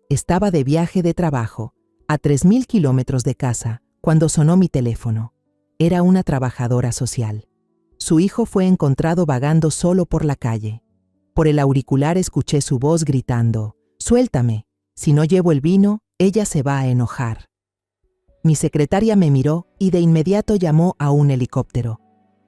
estaba de viaje de trabajo, a 3.000 kilómetros de casa, cuando sonó mi teléfono. Era una trabajadora social. Su hijo fue encontrado vagando solo por la calle. Por el auricular escuché su voz gritando: «Suéltame, si no llevo el vino, ella se va a enojar». Mi secretaria me miró y de inmediato llamó a un helicóptero.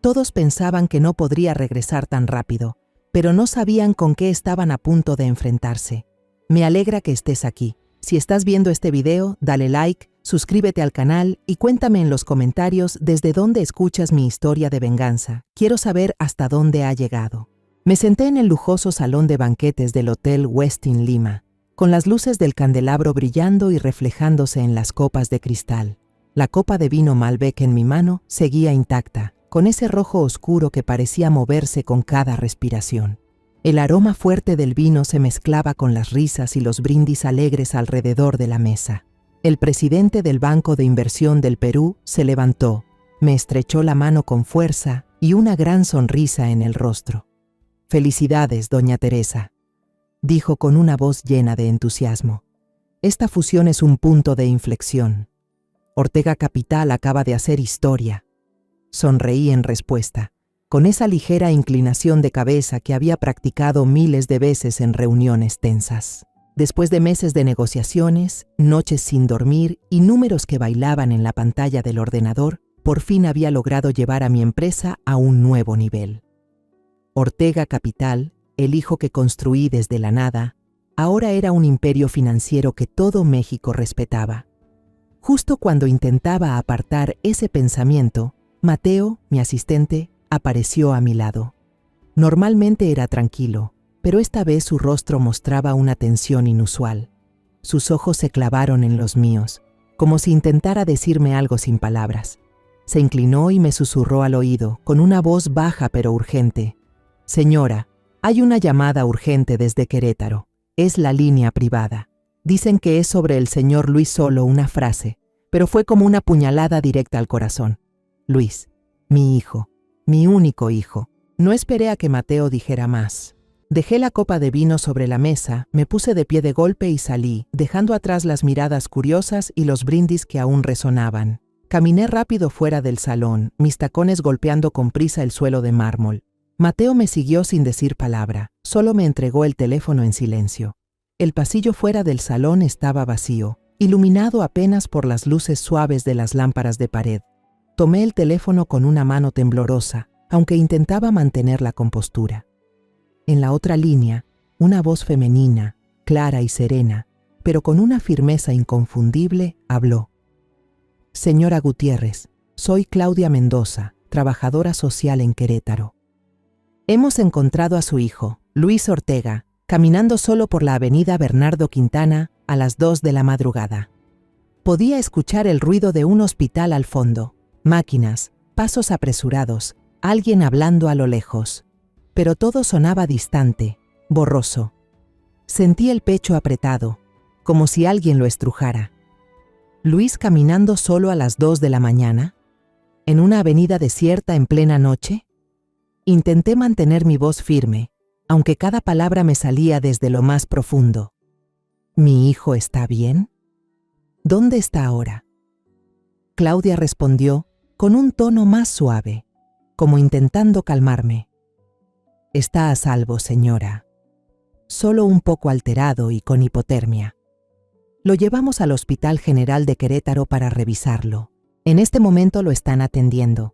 Todos pensaban que no podría regresar tan rápido, pero no sabían con qué estaban a punto de enfrentarse. Me alegra que estés aquí. Si estás viendo este video, dale like, suscríbete al canal y cuéntame en los comentarios desde dónde escuchas mi historia de venganza. Quiero saber hasta dónde ha llegado. Me senté en el lujoso salón de banquetes del Hotel Westin Lima, con las luces del candelabro brillando y reflejándose en las copas de cristal. La copa de vino Malbec en mi mano seguía intacta, con ese rojo oscuro que parecía moverse con cada respiración. El aroma fuerte del vino se mezclaba con las risas y los brindis alegres alrededor de la mesa. El presidente del Banco de Inversión del Perú se levantó, me estrechó la mano con fuerza y una gran sonrisa en el rostro. «Felicidades, doña Teresa», dijo con una voz llena de entusiasmo. «Esta fusión es un punto de inflexión. Ortega Capital acaba de hacer historia». Sonreí en respuesta, con esa ligera inclinación de cabeza que había practicado miles de veces en reuniones tensas. Después de meses de negociaciones, noches sin dormir y números que bailaban en la pantalla del ordenador, por fin había logrado llevar a mi empresa a un nuevo nivel. Ortega Capital, el hijo que construí desde la nada, ahora era un imperio financiero que todo México respetaba. Justo cuando intentaba apartar ese pensamiento, Mateo, mi asistente, apareció a mi lado. Normalmente era tranquilo, pero esta vez su rostro mostraba una tensión inusual. Sus ojos se clavaron en los míos, como si intentara decirme algo sin palabras. Se inclinó y me susurró al oído, con una voz baja pero urgente: «Señora, hay una llamada urgente desde Querétaro. Es la línea privada. Dicen que es sobre el señor Luis Solo una frase, pero fue como una puñalada directa al corazón. Luis, mi hijo, mi único hijo». No esperé a que Mateo dijera más. Dejé la copa de vino sobre la mesa, me puse de pie de golpe y salí, dejando atrás las miradas curiosas y los brindis que aún resonaban. Caminé rápido fuera del salón, mis tacones golpeando con prisa el suelo de mármol. Mateo me siguió sin decir palabra, solo me entregó el teléfono en silencio. El pasillo fuera del salón estaba vacío, iluminado apenas por las luces suaves de las lámparas de pared. Tomé el teléfono con una mano temblorosa, aunque intentaba mantener la compostura. En la otra línea, una voz femenina, clara y serena, pero con una firmeza inconfundible, habló. «Señora Gutiérrez, soy Claudia Mendoza, trabajadora social en Querétaro. Hemos encontrado a su hijo, Luis Ortega, caminando solo por la avenida Bernardo Quintana a las 2 de la madrugada. Podía escuchar el ruido de un hospital al fondo, máquinas, pasos apresurados, alguien hablando a lo lejos. Pero todo sonaba distante, borroso. Sentí el pecho apretado, como si alguien lo estrujara. ¿Luis caminando solo a las 2 de la mañana? ¿En una avenida desierta en plena noche? Intenté mantener mi voz firme, aunque cada palabra me salía desde lo más profundo. ¿Mi hijo está bien? ¿Dónde está ahora? Claudia respondió con un tono más suave, como intentando calmarme. Está a salvo, señora. Solo un poco alterado y con hipotermia. Lo llevamos al Hospital General de Querétaro para revisarlo. En este momento lo están atendiendo.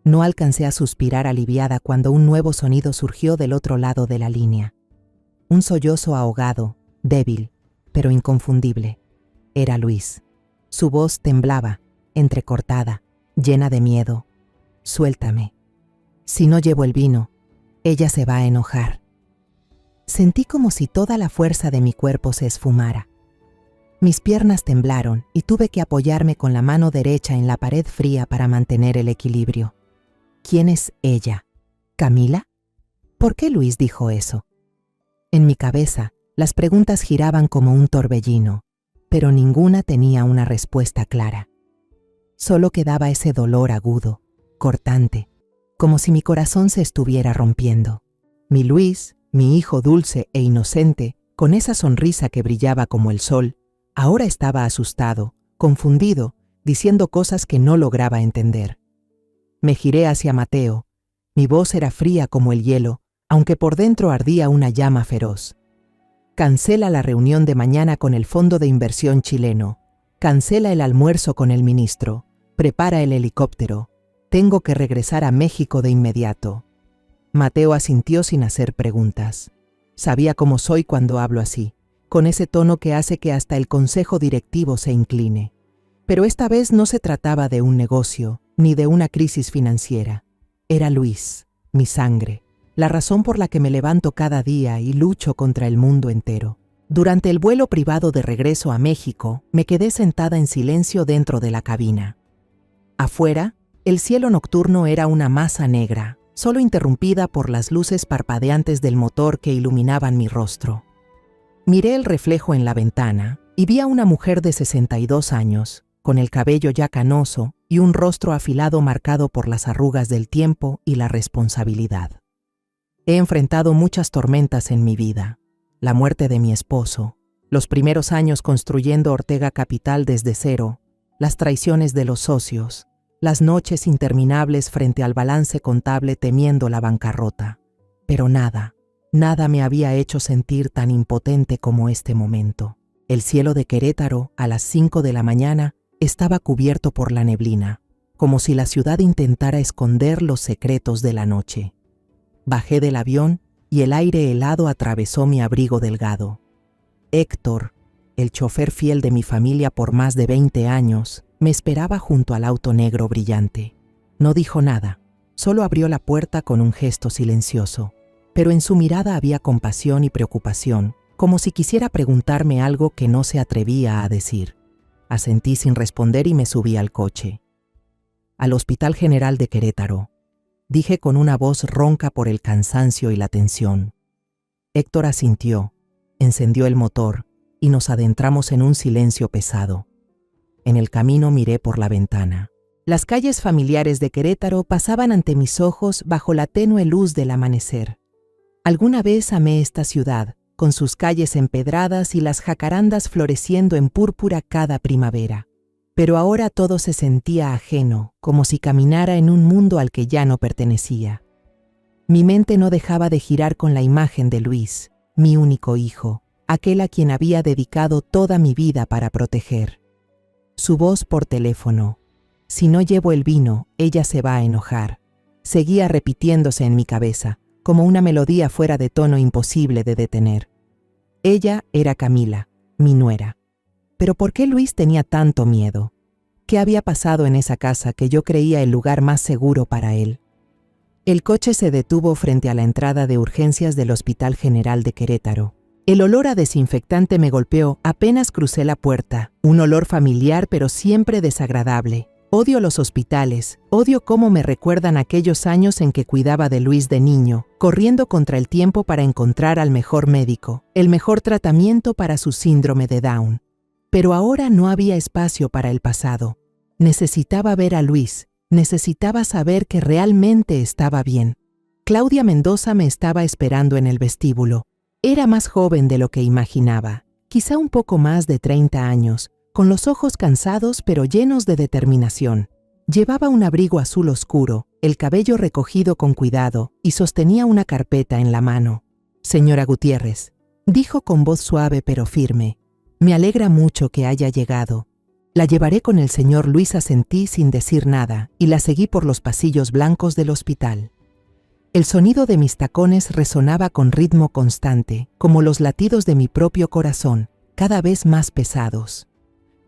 No alcancé a suspirar aliviada cuando un nuevo sonido surgió del otro lado de la línea. Un sollozo ahogado, débil, pero inconfundible. Era Luis. Su voz temblaba, entrecortada, llena de miedo. «Suéltame. Si no llevo el vino, ella se va a enojar». Sentí como si toda la fuerza de mi cuerpo se esfumara. Mis piernas temblaron y tuve que apoyarme con la mano derecha en la pared fría para mantener el equilibrio. ¿Quién es ella? ¿Camila? ¿Por qué Luis dijo eso? En mi cabeza, las preguntas giraban como un torbellino, pero ninguna tenía una respuesta clara. Solo quedaba ese dolor agudo, cortante, como si mi corazón se estuviera rompiendo. Mi Luis, mi hijo dulce e inocente, Con esa sonrisa que brillaba como el sol, ahora estaba asustado, confundido, diciendo cosas que no lograba entender. Me giré hacia Mateo. Mi voz era fría como el hielo, aunque por dentro ardía una llama feroz. Cancela la reunión de mañana con el Fondo de Inversión chileno. Cancela el almuerzo con el ministro. Prepara el helicóptero. Tengo que regresar a México de inmediato. Mateo asintió sin hacer preguntas. Sabía cómo soy cuando hablo así, con ese tono que hace que hasta el consejo directivo se incline. Pero esta vez no se trataba de un negocio, ni de una crisis financiera. Era Luis, mi sangre, la razón por la que me levanto cada día y lucho contra el mundo entero. Durante el vuelo privado de regreso a México, me quedé sentada en silencio dentro de la cabina. Afuera, el cielo nocturno era una masa negra, solo interrumpida por las luces parpadeantes del motor que iluminaban mi rostro. Miré el reflejo en la ventana y vi a una mujer de 62 años, con el cabello ya canoso y un rostro afilado marcado por las arrugas del tiempo y la responsabilidad. He enfrentado muchas tormentas en mi vida: la muerte de mi esposo, los primeros años construyendo Ortega Capital desde cero, las traiciones de los socios, las noches interminables frente al balance contable temiendo la bancarrota. Pero nada me había hecho sentir tan impotente como este momento. El cielo de Querétaro, a las 5 de la mañana, estaba cubierto por la neblina, como si la ciudad intentara esconder los secretos de la noche. Bajé del avión y el aire helado atravesó mi abrigo delgado. Héctor, el chofer fiel de mi familia por más de 20 años, me esperaba junto al auto negro brillante. No dijo nada, solo abrió la puerta con un gesto silencioso, pero en su mirada había compasión y preocupación, como si quisiera preguntarme algo que no se atrevía a decir. Asentí sin responder y me subí al coche. Al Hospital General de Querétaro, dije con una voz ronca por el cansancio y la tensión. Héctor asintió, encendió el motor y nos adentramos en un silencio pesado. En el camino miré por la ventana. Las calles familiares de Querétaro pasaban ante mis ojos bajo la tenue luz del amanecer. Alguna vez amé esta ciudad, con sus calles empedradas y las jacarandas floreciendo en púrpura cada primavera. Pero ahora todo se sentía ajeno, como si caminara en un mundo al que ya no pertenecía. Mi mente no dejaba de girar con la imagen de Luis, mi único hijo, aquel a quien había dedicado toda mi vida para proteger. Su voz por teléfono: si no llevo el vino, ella se va a enojar, seguía repitiéndose en mi cabeza, como una melodía fuera de tono imposible de detener. Ella era Camila, mi nuera. Pero ¿por qué Luis tenía tanto miedo? ¿Qué había pasado en esa casa que yo creía el lugar más seguro para él? El coche se detuvo frente a la entrada de urgencias del Hospital General de Querétaro. El olor a desinfectante me golpeó apenas crucé la puerta, un olor familiar pero siempre desagradable. Odio los hospitales, odio cómo me recuerdan aquellos años en que cuidaba de Luis de niño, corriendo contra el tiempo para encontrar al mejor médico, el mejor tratamiento para su síndrome de Down. Pero ahora no había espacio para el pasado. Necesitaba ver a Luis, necesitaba saber que realmente estaba bien. Claudia Mendoza me estaba esperando en el vestíbulo. Era más joven de lo que imaginaba, quizá un poco más de 30 años, con los ojos cansados pero llenos de determinación. Llevaba un abrigo azul oscuro, el cabello recogido con cuidado y sostenía una carpeta en la mano. «Señora Gutiérrez», dijo con voz suave pero firme, «me alegra mucho que haya llegado. La llevaré con el señor Luis». Asentí sin decir nada y la seguí por los pasillos blancos del hospital. El sonido de mis tacones resonaba con ritmo constante, como los latidos de mi propio corazón, cada vez más pesados.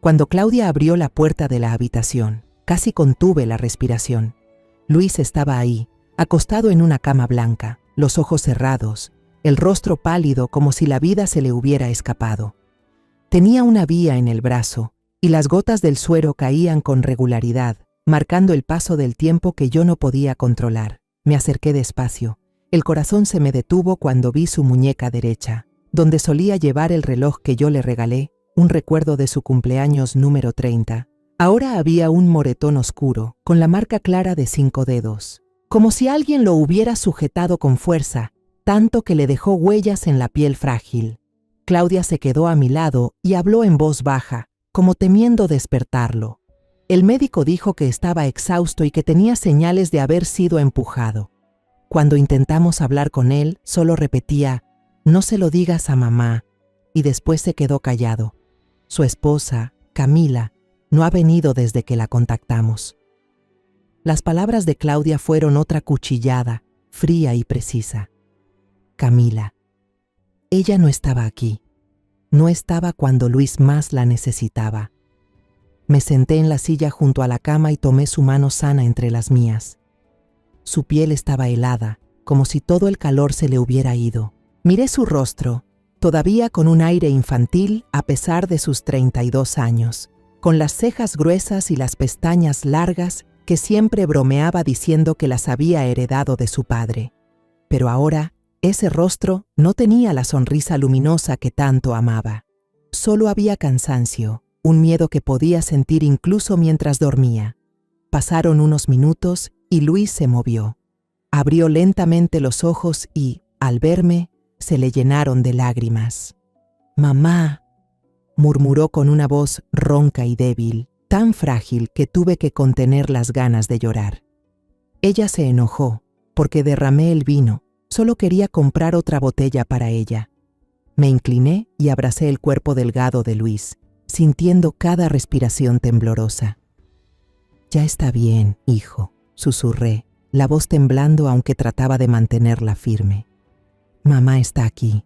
Cuando Claudia abrió la puerta de la habitación, casi contuve la respiración. Luis estaba ahí, acostado en una cama blanca, los ojos cerrados, el rostro pálido como si la vida se le hubiera escapado. Tenía una vía en el brazo, y las gotas del suero caían con regularidad, marcando el paso del tiempo que yo no podía controlar. Me acerqué despacio. El corazón se me detuvo cuando vi su muñeca derecha, donde solía llevar el reloj que yo le regalé, un recuerdo de su cumpleaños número 30. Ahora había un moretón oscuro, con la marca clara de 5 dedos, como si alguien lo hubiera sujetado con fuerza, tanto que le dejó huellas en la piel frágil. Claudia se quedó a mi lado y habló en voz baja, como temiendo despertarlo. El médico dijo que estaba exhausto y que tenía señales de haber sido empujado. Cuando intentamos hablar con él, solo repetía, «No se lo digas a mamá», y después se quedó callado. Su esposa, Camila, no ha venido desde que la contactamos. Las palabras de Claudia fueron otra cuchillada, fría y precisa. Camila. Ella no estaba aquí. No estaba cuando Luis más la necesitaba. Me senté en la silla junto a la cama y tomé su mano sana entre las mías. Su piel estaba helada, como si todo el calor se le hubiera ido. Miré su rostro, todavía con un aire infantil a pesar de sus 32 años, con las cejas gruesas y las pestañas largas que siempre bromeaba diciendo que las había heredado de su padre. Pero ahora, ese rostro no tenía la sonrisa luminosa que tanto amaba. Solo había cansancio, un miedo que podía sentir incluso mientras dormía. Pasaron unos minutos y Luis se movió. Abrió lentamente los ojos y, al verme, se le llenaron de lágrimas. «Mamá», murmuró con una voz ronca y débil, tan frágil que tuve que contener las ganas de llorar. Ella se enojó, porque derramé el vino, solo quería comprar otra botella para ella. Me incliné y abracé el cuerpo delgado de Luis, sintiendo cada respiración temblorosa. «Ya está bien, hijo», susurré, la voz temblando aunque trataba de mantenerla firme. «Mamá está aquí.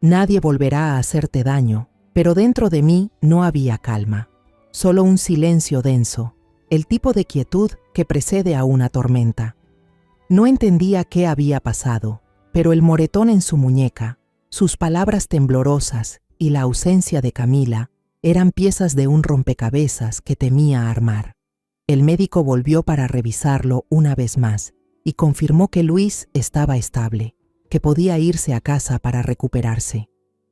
Nadie volverá a hacerte daño», pero dentro de mí no había calma, solo un silencio denso, el tipo de quietud que precede a una tormenta. No entendía qué había pasado, pero el moretón en su muñeca, sus palabras temblorosas y la ausencia de Camila eran piezas de un rompecabezas que temía armar. El médico volvió para revisarlo una vez más y confirmó que Luis estaba estable, que podía irse a casa para recuperarse.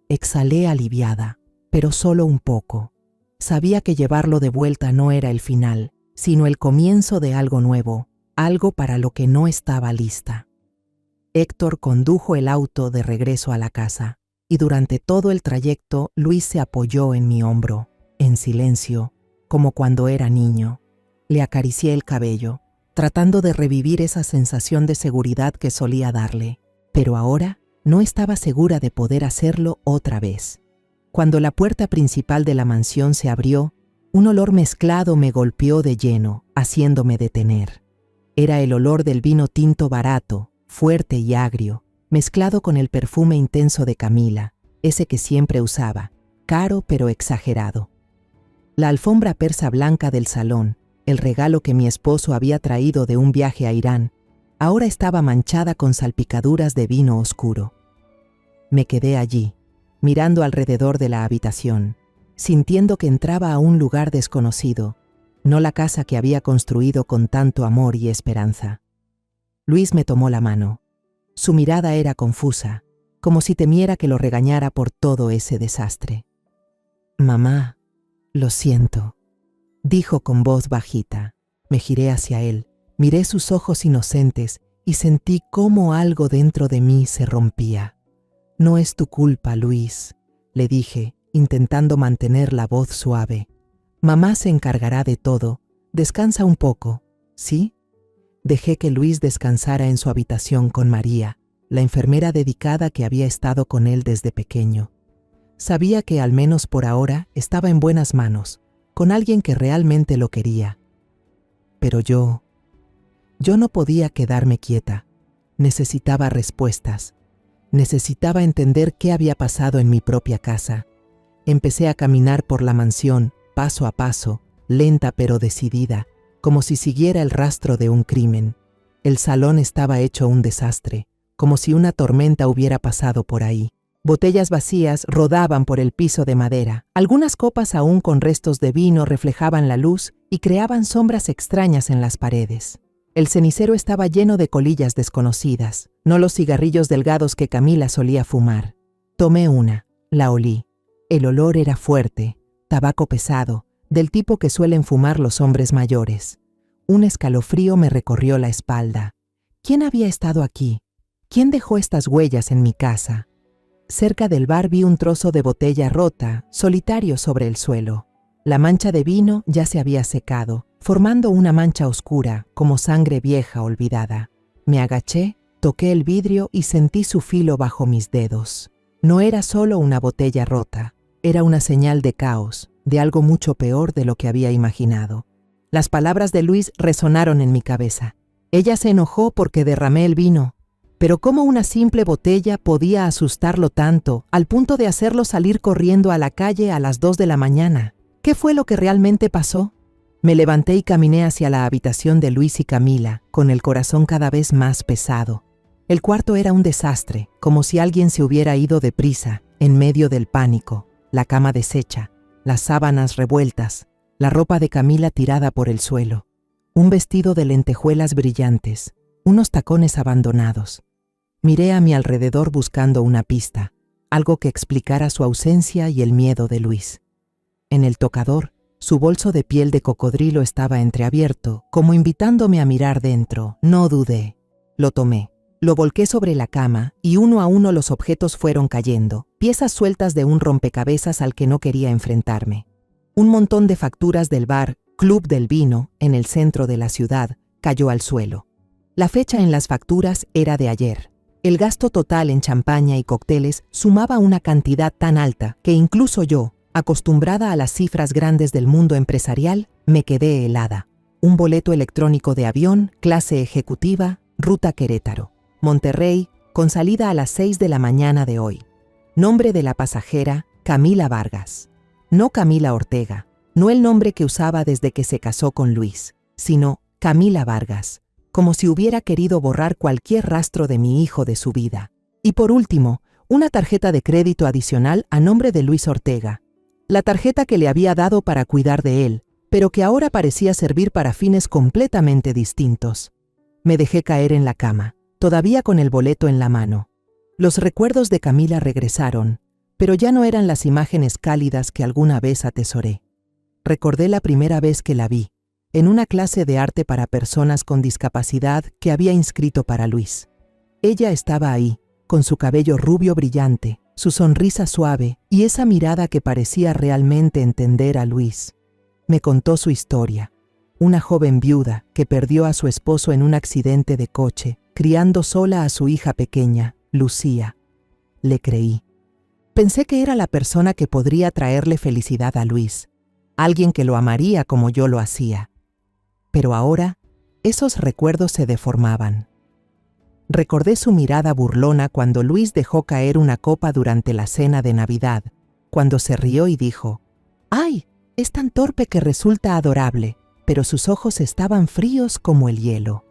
Exhalé aliviada, pero solo un poco. Sabía que llevarlo de vuelta no era el final, sino el comienzo de algo nuevo, algo para lo que no estaba lista. Héctor condujo el auto de regreso a la casa, y durante todo el trayecto Luis se apoyó en mi hombro, en silencio, como cuando era niño. Le acaricié el cabello, tratando de revivir esa sensación de seguridad que solía darle, pero ahora no estaba segura de poder hacerlo otra vez. Cuando la puerta principal de la mansión se abrió, un olor mezclado me golpeó de lleno, haciéndome detener. Era el olor del vino tinto barato, fuerte y agrio, mezclado con el perfume intenso de Camila, ese que siempre usaba, caro pero exagerado. La alfombra persa blanca del salón, el regalo que mi esposo había traído de un viaje a Irán, ahora estaba manchada con salpicaduras de vino oscuro. Me quedé allí, mirando alrededor de la habitación, sintiendo que entraba a un lugar desconocido, no la casa que había construido con tanto amor y esperanza. Luis me tomó la mano. Su mirada era confusa, como si temiera que lo regañara por todo ese desastre. «Mamá, lo siento», dijo con voz bajita. Me giré hacia él, miré sus ojos inocentes y sentí cómo algo dentro de mí se rompía. «No es tu culpa, Luis», le dije, intentando mantener la voz suave. «Mamá se encargará de todo. Descansa un poco, ¿sí?» Dejé que Luis descansara en su habitación con María, la enfermera dedicada que había estado con él desde pequeño. Sabía que, al menos por ahora, estaba en buenas manos, con alguien que realmente lo quería. Pero yo no podía quedarme quieta. Necesitaba respuestas. Necesitaba entender qué había pasado en mi propia casa. Empecé a caminar por la mansión, paso a paso, lenta pero decidida, como si siguiera el rastro de un crimen. El salón estaba hecho un desastre, como si una tormenta hubiera pasado por ahí. Botellas vacías rodaban por el piso de madera. Algunas copas aún con restos de vino reflejaban la luz y creaban sombras extrañas en las paredes. El cenicero estaba lleno de colillas desconocidas, no los cigarrillos delgados que Camila solía fumar. Tomé una, la olí. El olor era fuerte, tabaco pesado, del tipo que suelen fumar los hombres mayores. Un escalofrío me recorrió la espalda. ¿Quién había estado aquí? ¿Quién dejó estas huellas en mi casa? Cerca del bar vi un trozo de botella rota, solitario sobre el suelo. La mancha de vino ya se había secado, formando una mancha oscura, como sangre vieja olvidada. Me agaché, toqué el vidrio y sentí su filo bajo mis dedos. No era solo una botella rota, era una señal de caos, de algo mucho peor de lo que había imaginado. Las palabras de Luis resonaron en mi cabeza. Ella se enojó porque derramé el vino. Pero ¿cómo una simple botella podía asustarlo tanto, al punto de hacerlo salir corriendo a la calle a las 2 de la mañana? ¿Qué fue lo que realmente pasó? Me levanté y caminé hacia la habitación de Luis y Camila, con el corazón cada vez más pesado. El cuarto era un desastre, como si alguien se hubiera ido deprisa, en medio del pánico. La cama deshecha, las sábanas revueltas, la ropa de Camila tirada por el suelo, un vestido de lentejuelas brillantes, unos tacones abandonados. Miré a mi alrededor buscando una pista, algo que explicara su ausencia y el miedo de Luis. En el tocador, su bolso de piel de cocodrilo estaba entreabierto, como invitándome a mirar dentro. No dudé. Lo tomé. Lo volqué sobre la cama y uno a uno los objetos fueron cayendo, piezas sueltas de un rompecabezas al que no quería enfrentarme. Un montón de facturas del bar Club del Vino, en el centro de la ciudad, cayó al suelo. La fecha en las facturas era de ayer. El gasto total en champaña y cócteles sumaba una cantidad tan alta que incluso yo, acostumbrada a las cifras grandes del mundo empresarial, me quedé helada. Un boleto electrónico de avión, clase ejecutiva, ruta Querétaro, Monterrey, con salida a las 6 de la mañana de hoy. Nombre de la pasajera, Camila Vargas. No Camila Ortega, no el nombre que usaba desde que se casó con Luis, sino Camila Vargas, como si hubiera querido borrar cualquier rastro de mi hijo de su vida. Y por último, una tarjeta de crédito adicional a nombre de Luis Ortega, la tarjeta que le había dado para cuidar de él, pero que ahora parecía servir para fines completamente distintos. Me dejé caer en la cama, todavía con el boleto en la mano. Los recuerdos de Camila regresaron, pero ya no eran las imágenes cálidas que alguna vez atesoré. Recordé la primera vez que la vi, en una clase de arte para personas con discapacidad que había inscrito para Luis. Ella estaba ahí, con su cabello rubio brillante, su sonrisa suave y esa mirada que parecía realmente entender a Luis. Me contó su historia. Una joven viuda que perdió a su esposo en un accidente de coche, criando sola a su hija pequeña, Lucía. Le creí. Pensé que era la persona que podría traerle felicidad a Luis, alguien que lo amaría como yo lo hacía. Pero ahora, esos recuerdos se deformaban. Recordé su mirada burlona cuando Luis dejó caer una copa durante la cena de Navidad, cuando se rió y dijo, «¡Ay! Es tan torpe que resulta adorable», pero sus ojos estaban fríos como el hielo.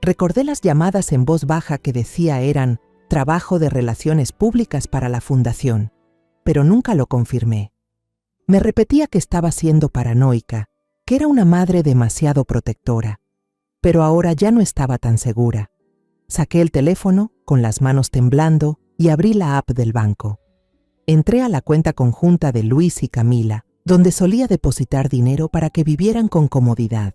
Recordé las llamadas en voz baja que decía eran trabajo de relaciones públicas para la fundación, pero nunca lo confirmé. Me repetía que estaba siendo paranoica, que era una madre demasiado protectora, pero ahora ya no estaba tan segura. Saqué el teléfono, con las manos temblando, y abrí la app del banco. Entré a la cuenta conjunta de Luis y Camila, donde solía depositar dinero para que vivieran con comodidad.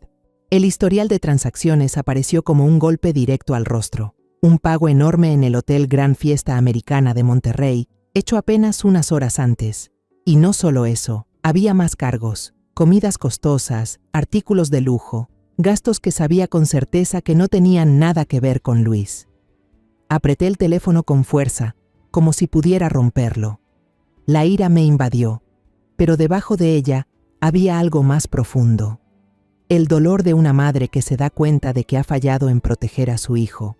El historial de transacciones apareció como un golpe directo al rostro. Un pago enorme en el Hotel Gran Fiesta Americana de Monterrey, hecho apenas unas horas antes. Y no solo eso, había más cargos. Comidas costosas, artículos de lujo, gastos que sabía con certeza que no tenían nada que ver con Luis. Apreté el teléfono con fuerza, como si pudiera romperlo. La ira me invadió, pero debajo de ella había algo más profundo. El dolor de una madre que se da cuenta de que ha fallado en proteger a su hijo.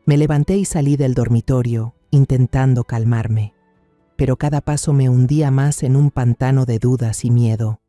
Me levanté y salí del dormitorio, intentando calmarme, pero cada paso me hundía más en un pantano de dudas y miedo.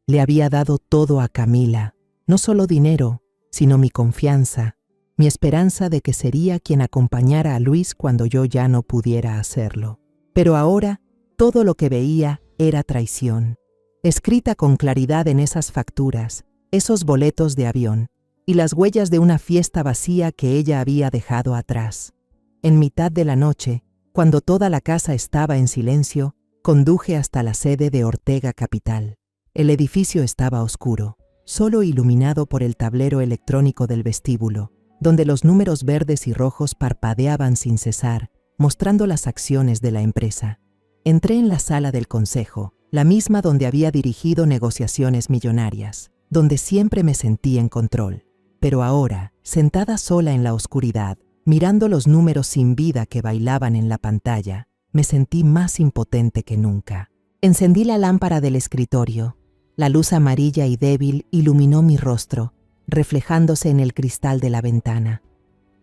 Le había dado todo a Camila, no solo dinero, sino mi confianza, mi esperanza de que sería quien acompañara a Luis cuando yo ya no pudiera hacerlo. Pero ahora, todo lo que veía era traición, escrita con claridad en esas facturas, esos boletos de avión y las huellas de una fiesta vacía que ella había dejado atrás. En mitad de la noche, cuando toda la casa estaba en silencio, conduje hasta la sede de Ortega Capital. El edificio estaba oscuro, solo iluminado por el tablero electrónico del vestíbulo, donde los números verdes y rojos parpadeaban sin cesar, mostrando las acciones de la empresa. Entré en la sala del consejo, la misma donde había dirigido negociaciones millonarias, donde siempre me sentí en control. Pero ahora, sentada sola en la oscuridad, mirando los números sin vida que bailaban en la pantalla, me sentí más impotente que nunca. Encendí la lámpara del escritorio. La luz amarilla y débil iluminó mi rostro, reflejándose en el cristal de la ventana.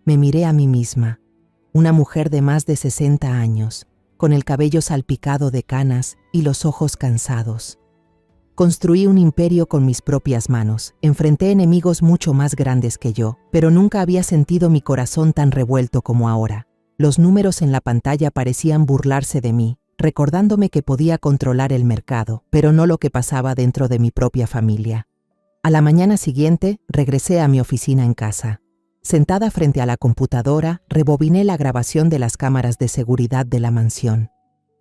Me miré a mí misma, una mujer de más de 60 años, con el cabello salpicado de canas y los ojos cansados. Construí un imperio con mis propias manos, enfrenté enemigos mucho más grandes que yo, pero nunca había sentido mi corazón tan revuelto como ahora. Los números en la pantalla parecían burlarse de mí, recordándome que podía controlar el mercado, pero no lo que pasaba dentro de mi propia familia. A la mañana siguiente, regresé a mi oficina en casa. Sentada frente a la computadora, rebobiné la grabación de las cámaras de seguridad de la mansión.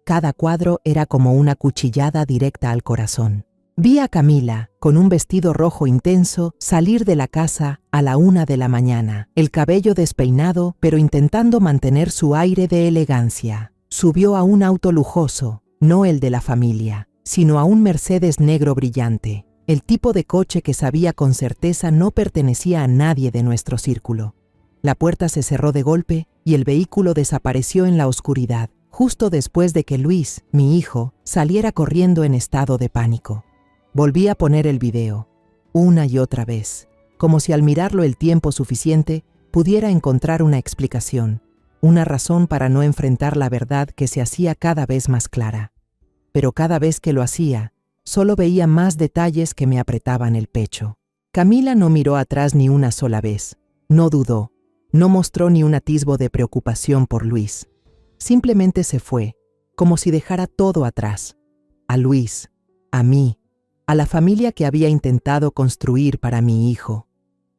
Cada cuadro era como una cuchillada directa al corazón. Vi a Camila, con un vestido rojo intenso, salir de la casa a la 1 de la mañana, el cabello despeinado, pero intentando mantener su aire de elegancia. Subió a un auto lujoso, no el de la familia, sino a un Mercedes negro brillante, el tipo de coche que sabía con certeza no pertenecía a nadie de nuestro círculo. La puerta se cerró de golpe y el vehículo desapareció en la oscuridad, justo después de que Luis, mi hijo, saliera corriendo en estado de pánico. Volví a poner el video, una y otra vez, como si al mirarlo el tiempo suficiente pudiera encontrar una explicación, una razón para no enfrentar la verdad que se hacía cada vez más clara. Pero cada vez que lo hacía, solo veía más detalles que me apretaban el pecho. Camila no miró atrás ni una sola vez, no dudó, no mostró ni un atisbo de preocupación por Luis. Simplemente se fue, como si dejara todo atrás. A Luis, a mí, a la familia que había intentado construir para mi hijo.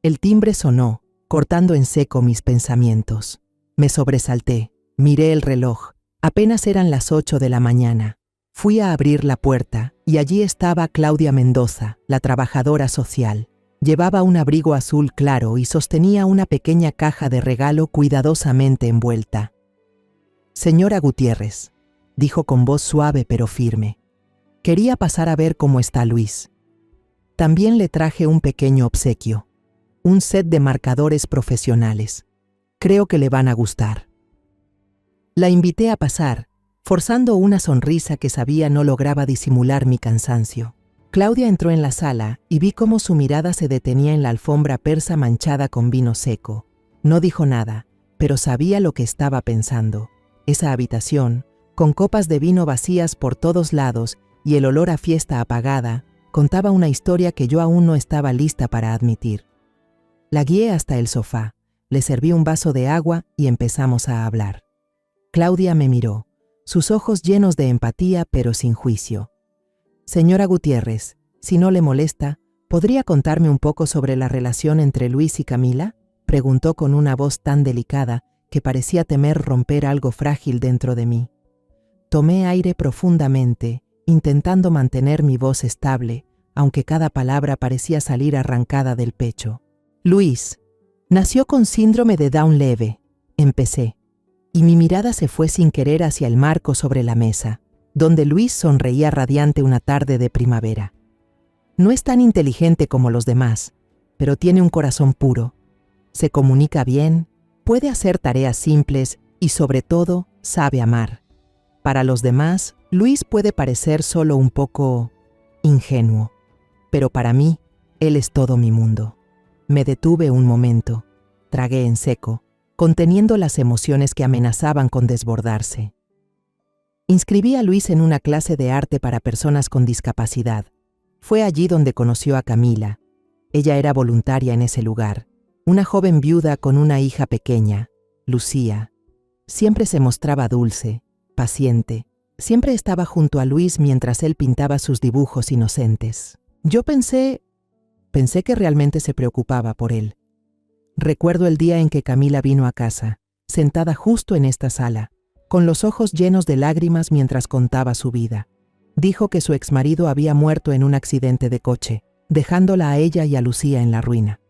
El timbre sonó, cortando en seco mis pensamientos. Me sobresalté, miré el reloj. Apenas eran las 8 de la mañana. Fui a abrir la puerta y allí estaba Claudia Mendoza, la trabajadora social. Llevaba un abrigo azul claro y sostenía una pequeña caja de regalo cuidadosamente envuelta. «Señora Gutiérrez», dijo con voz suave pero firme. «Quería pasar a ver cómo está Luis. También le traje un pequeño obsequio, un set de marcadores profesionales. Creo que le van a gustar». La invité a pasar, forzando una sonrisa que sabía no lograba disimular mi cansancio. Claudia entró en la sala y vi cómo su mirada se detenía en la alfombra persa manchada con vino seco. No dijo nada, pero sabía lo que estaba pensando. Esa habitación, con copas de vino vacías por todos lados y el olor a fiesta apagada, contaba una historia que yo aún no estaba lista para admitir. La guié hasta el sofá, le serví un vaso de agua y empezamos a hablar. Claudia me miró, sus ojos llenos de empatía pero sin juicio. «Señora Gutiérrez, si no le molesta, ¿podría contarme un poco sobre la relación entre Luis y Camila?», preguntó con una voz tan delicada que parecía temer romper algo frágil dentro de mí. Tomé aire profundamente, intentando mantener mi voz estable, aunque cada palabra parecía salir arrancada del pecho. «Luis nació con síndrome de Down leve», empecé, y mi mirada se fue sin querer hacia el marco sobre la mesa, donde Luis sonreía radiante una tarde de primavera. «No es tan inteligente como los demás, pero tiene un corazón puro. Se comunica bien, puede hacer tareas simples y, sobre todo, sabe amar. Para los demás, Luis puede parecer solo un poco ingenuo, pero para mí, él es todo mi mundo». Me detuve un momento, tragué en seco, conteniendo las emociones que amenazaban con desbordarse. Inscribí a Luis en una clase de arte para personas con discapacidad. Fue allí donde conoció a Camila. Ella era voluntaria en ese lugar, una joven viuda con una hija pequeña, Lucía. Siempre se mostraba dulce, paciente. Siempre estaba junto a Luis mientras él pintaba sus dibujos inocentes. Yo pensé que realmente se preocupaba por él. Recuerdo el día en que Camila vino a casa, sentada justo en esta sala, con los ojos llenos de lágrimas mientras contaba su vida. Dijo que su exmarido había muerto en un accidente de coche, dejándola a ella y a Lucía en la ruina.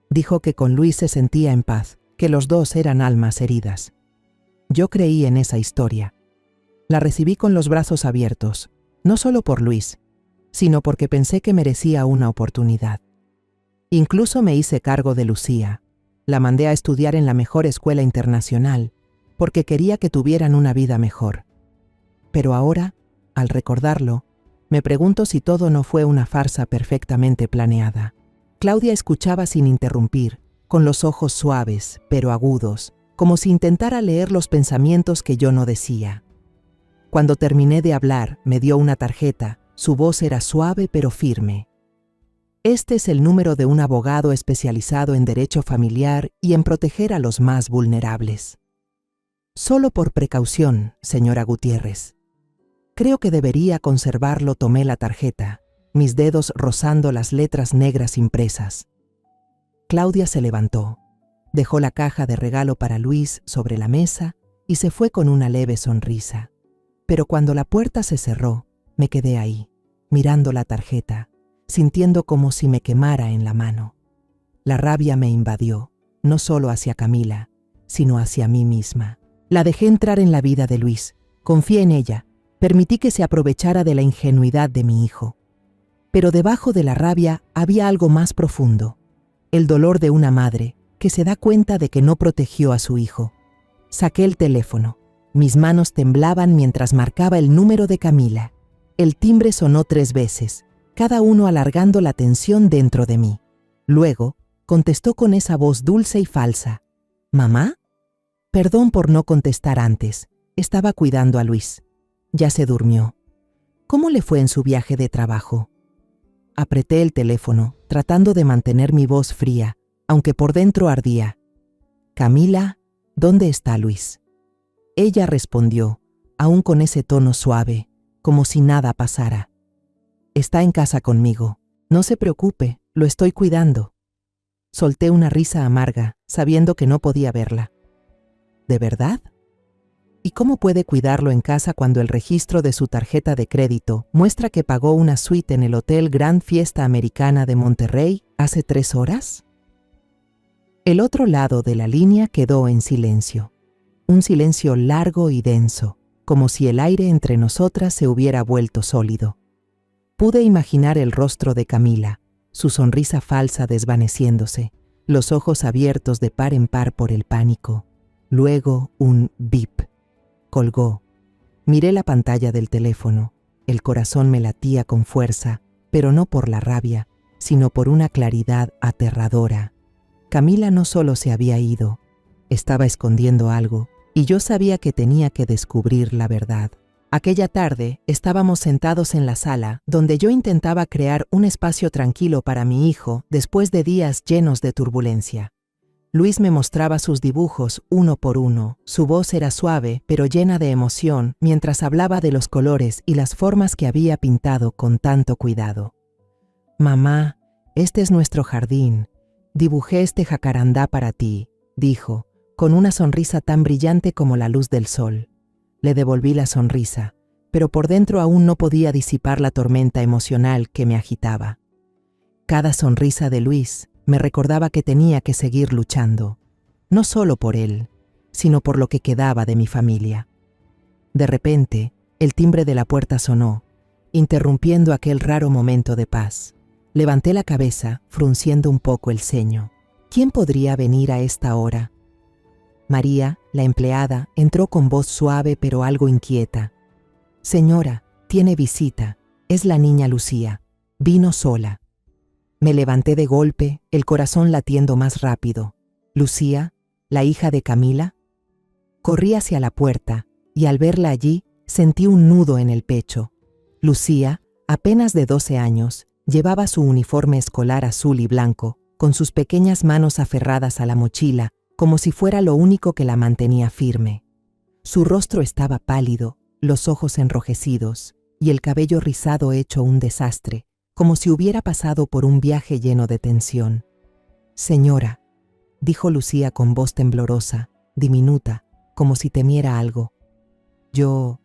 Dijo que con Luis se sentía en paz, que los dos eran almas heridas. Yo creí en esa historia. La recibí con los brazos abiertos, no solo por Luis, sino porque pensé que merecía una oportunidad. Incluso me hice cargo de Lucía. La mandé a estudiar en la mejor escuela internacional, porque quería que tuvieran una vida mejor. Pero ahora, al recordarlo, me pregunto si todo no fue una farsa perfectamente planeada. Claudia escuchaba sin interrumpir, con los ojos suaves, pero agudos, como si intentara leer los pensamientos que yo no decía. Cuando terminé de hablar, me dio una tarjeta. Su voz era suave pero firme. Este es el número de un abogado especializado en derecho familiar y en proteger a los más vulnerables. Solo por precaución, señora Gutiérrez. Creo que debería conservarlo. Tomé la tarjeta, mis dedos rozando las letras negras impresas. Claudia se levantó, dejó la caja de regalo para Luis sobre la mesa y se fue con una leve sonrisa. Pero cuando la puerta se cerró, me quedé ahí, mirando la tarjeta, sintiendo como si me quemara en la mano. La rabia me invadió, no solo hacia Camila, sino hacia mí misma. La dejé entrar en la vida de Luis, confié en ella, permití que se aprovechara de la ingenuidad de mi hijo. Pero debajo de la rabia había algo más profundo, el dolor de una madre que se da cuenta de que no protegió a su hijo. Saqué el teléfono. Mis manos temblaban mientras marcaba el número de Camila. El timbre sonó 3 veces, cada uno alargando la tensión dentro de mí. Luego, contestó con esa voz dulce y falsa. ¿Mamá? Perdón por no contestar antes. Estaba cuidando a Luis. Ya se durmió. ¿Cómo le fue en su viaje de trabajo? Apreté el teléfono, tratando de mantener mi voz fría, aunque por dentro ardía. Camila, ¿dónde está Luis? Ella respondió, aún con ese tono suave, como si nada pasara. Está en casa conmigo. No se preocupe, lo estoy cuidando. Solté una risa amarga, sabiendo que no podía verla. ¿De verdad? ¿Y cómo puede cuidarlo en casa cuando el registro de su tarjeta de crédito muestra que pagó una suite en el Hotel Grand Fiesta Americana de Monterrey hace 3 horas? El otro lado de la línea quedó en silencio. Un silencio largo y denso, como si el aire entre nosotras se hubiera vuelto sólido. Pude imaginar el rostro de Camila, su sonrisa falsa desvaneciéndose, los ojos abiertos de par en par por el pánico. Luego un bip. Colgó. Miré la pantalla del teléfono. El corazón me latía con fuerza, pero no por la rabia, sino por una claridad aterradora. Camila no solo se había ido, estaba escondiendo algo, y yo sabía que tenía que descubrir la verdad. Aquella tarde estábamos sentados en la sala, donde yo intentaba crear un espacio tranquilo para mi hijo después de días llenos de turbulencia. Luis me mostraba sus dibujos uno por uno. Su voz era suave, pero llena de emoción, mientras hablaba de los colores y las formas que había pintado con tanto cuidado. «Mamá, este es nuestro jardín. Dibujé este jacarandá para ti», dijo, con una sonrisa tan brillante como la luz del sol. Le devolví la sonrisa, pero por dentro aún no podía disipar la tormenta emocional que me agitaba. Cada sonrisa de Luis me recordaba que tenía que seguir luchando, no solo por él, sino por lo que quedaba de mi familia. De repente, el timbre de la puerta sonó, interrumpiendo aquel raro momento de paz. Levanté la cabeza, frunciendo un poco el ceño. ¿Quién podría venir a esta hora? María, la empleada, entró con voz suave pero algo inquieta. «Señora, tiene visita. Es la niña Lucía. Vino sola». Me levanté de golpe, el corazón latiendo más rápido. ¿Lucía, la hija de Camila? Corrí hacia la puerta, y al verla allí, sentí un nudo en el pecho. Lucía, apenas de 12 años, llevaba su uniforme escolar azul y blanco, con sus pequeñas manos aferradas a la mochila, como si fuera lo único que la mantenía firme. Su rostro estaba pálido, los ojos enrojecidos, y el cabello rizado hecho un desastre, como si hubiera pasado por un viaje lleno de tensión. «Señora», dijo Lucía con voz temblorosa, diminuta, como si temiera algo. Yo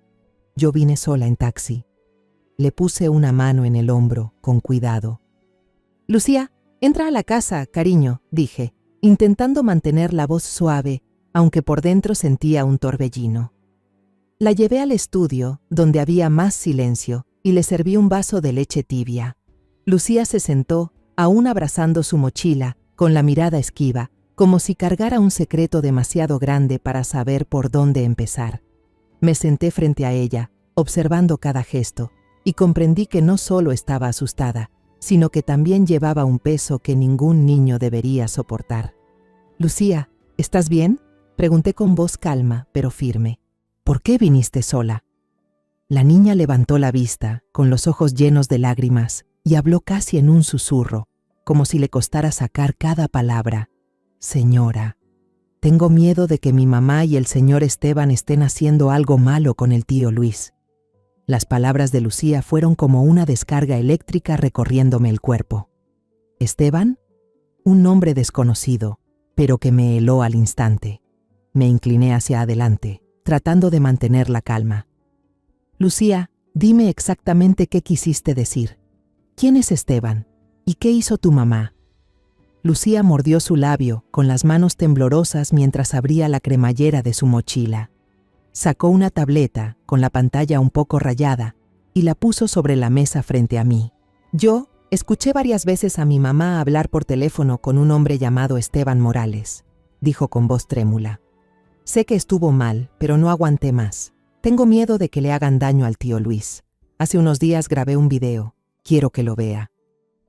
vine sola en taxi». Le puse una mano en el hombro, con cuidado. «Lucía, entra a la casa, cariño», dije, intentando mantener la voz suave, aunque por dentro sentía un torbellino. La llevé al estudio, donde había más silencio, y le serví un vaso de leche tibia. Lucía se sentó, aún abrazando su mochila, con la mirada esquiva, como si cargara un secreto demasiado grande para saber por dónde empezar. Me senté frente a ella, observando cada gesto, y comprendí que no solo estaba asustada, sino que también llevaba un peso que ningún niño debería soportar. «Lucía, ¿estás bien?», pregunté con voz calma, pero firme. «¿Por qué viniste sola?». La niña levantó la vista, con los ojos llenos de lágrimas, y habló casi en un susurro, como si le costara sacar cada palabra. «Señora, tengo miedo de que mi mamá y el señor Esteban estén haciendo algo malo con el tío Luis». Las palabras de Lucía fueron como una descarga eléctrica recorriéndome el cuerpo. ¿Esteban? Un nombre desconocido, pero que me heló al instante. Me incliné hacia adelante, tratando de mantener la calma. «Lucía, dime exactamente qué quisiste decir. ¿Quién es Esteban? ¿Y qué hizo tu mamá?». Lucía mordió su labio, con las manos temblorosas mientras abría la cremallera de su mochila. Sacó una tableta, con la pantalla un poco rayada, y la puso sobre la mesa frente a mí. «Yo escuché varias veces a mi mamá hablar por teléfono con un hombre llamado Esteban Morales», dijo con voz trémula. «Sé que estuvo mal, pero no aguanté más. Tengo miedo de que le hagan daño al tío Luis. Hace unos días grabé un video. Quiero que lo vea».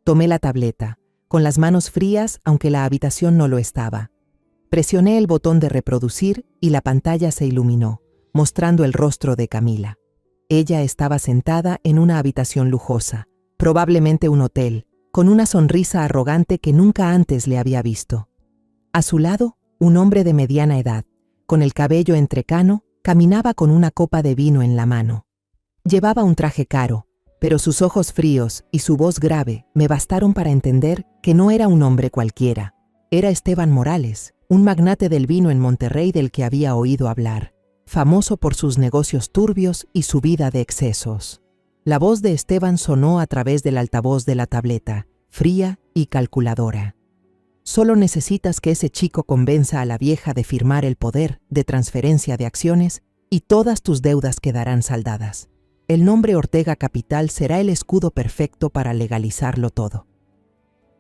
Tomé la tableta, con las manos frías, aunque la habitación no lo estaba. Presioné el botón de reproducir y la pantalla se iluminó, mostrando el rostro de Camila. Ella estaba sentada en una habitación lujosa, probablemente un hotel, con una sonrisa arrogante que nunca antes le había visto. A su lado, un hombre de mediana edad, con el cabello entrecano, caminaba con una copa de vino en la mano. Llevaba un traje caro, pero sus ojos fríos y su voz grave me bastaron para entender que no era un hombre cualquiera. Era Esteban Morales, un magnate del vino en Monterrey del que había oído hablar, famoso por sus negocios turbios y su vida de excesos. La voz de Esteban sonó a través del altavoz de la tableta, fría y calculadora. «Solo necesitas que ese chico convenza a la vieja de firmar el poder de transferencia de acciones y todas tus deudas quedarán saldadas. El nombre Ortega Capital será el escudo perfecto para legalizarlo todo».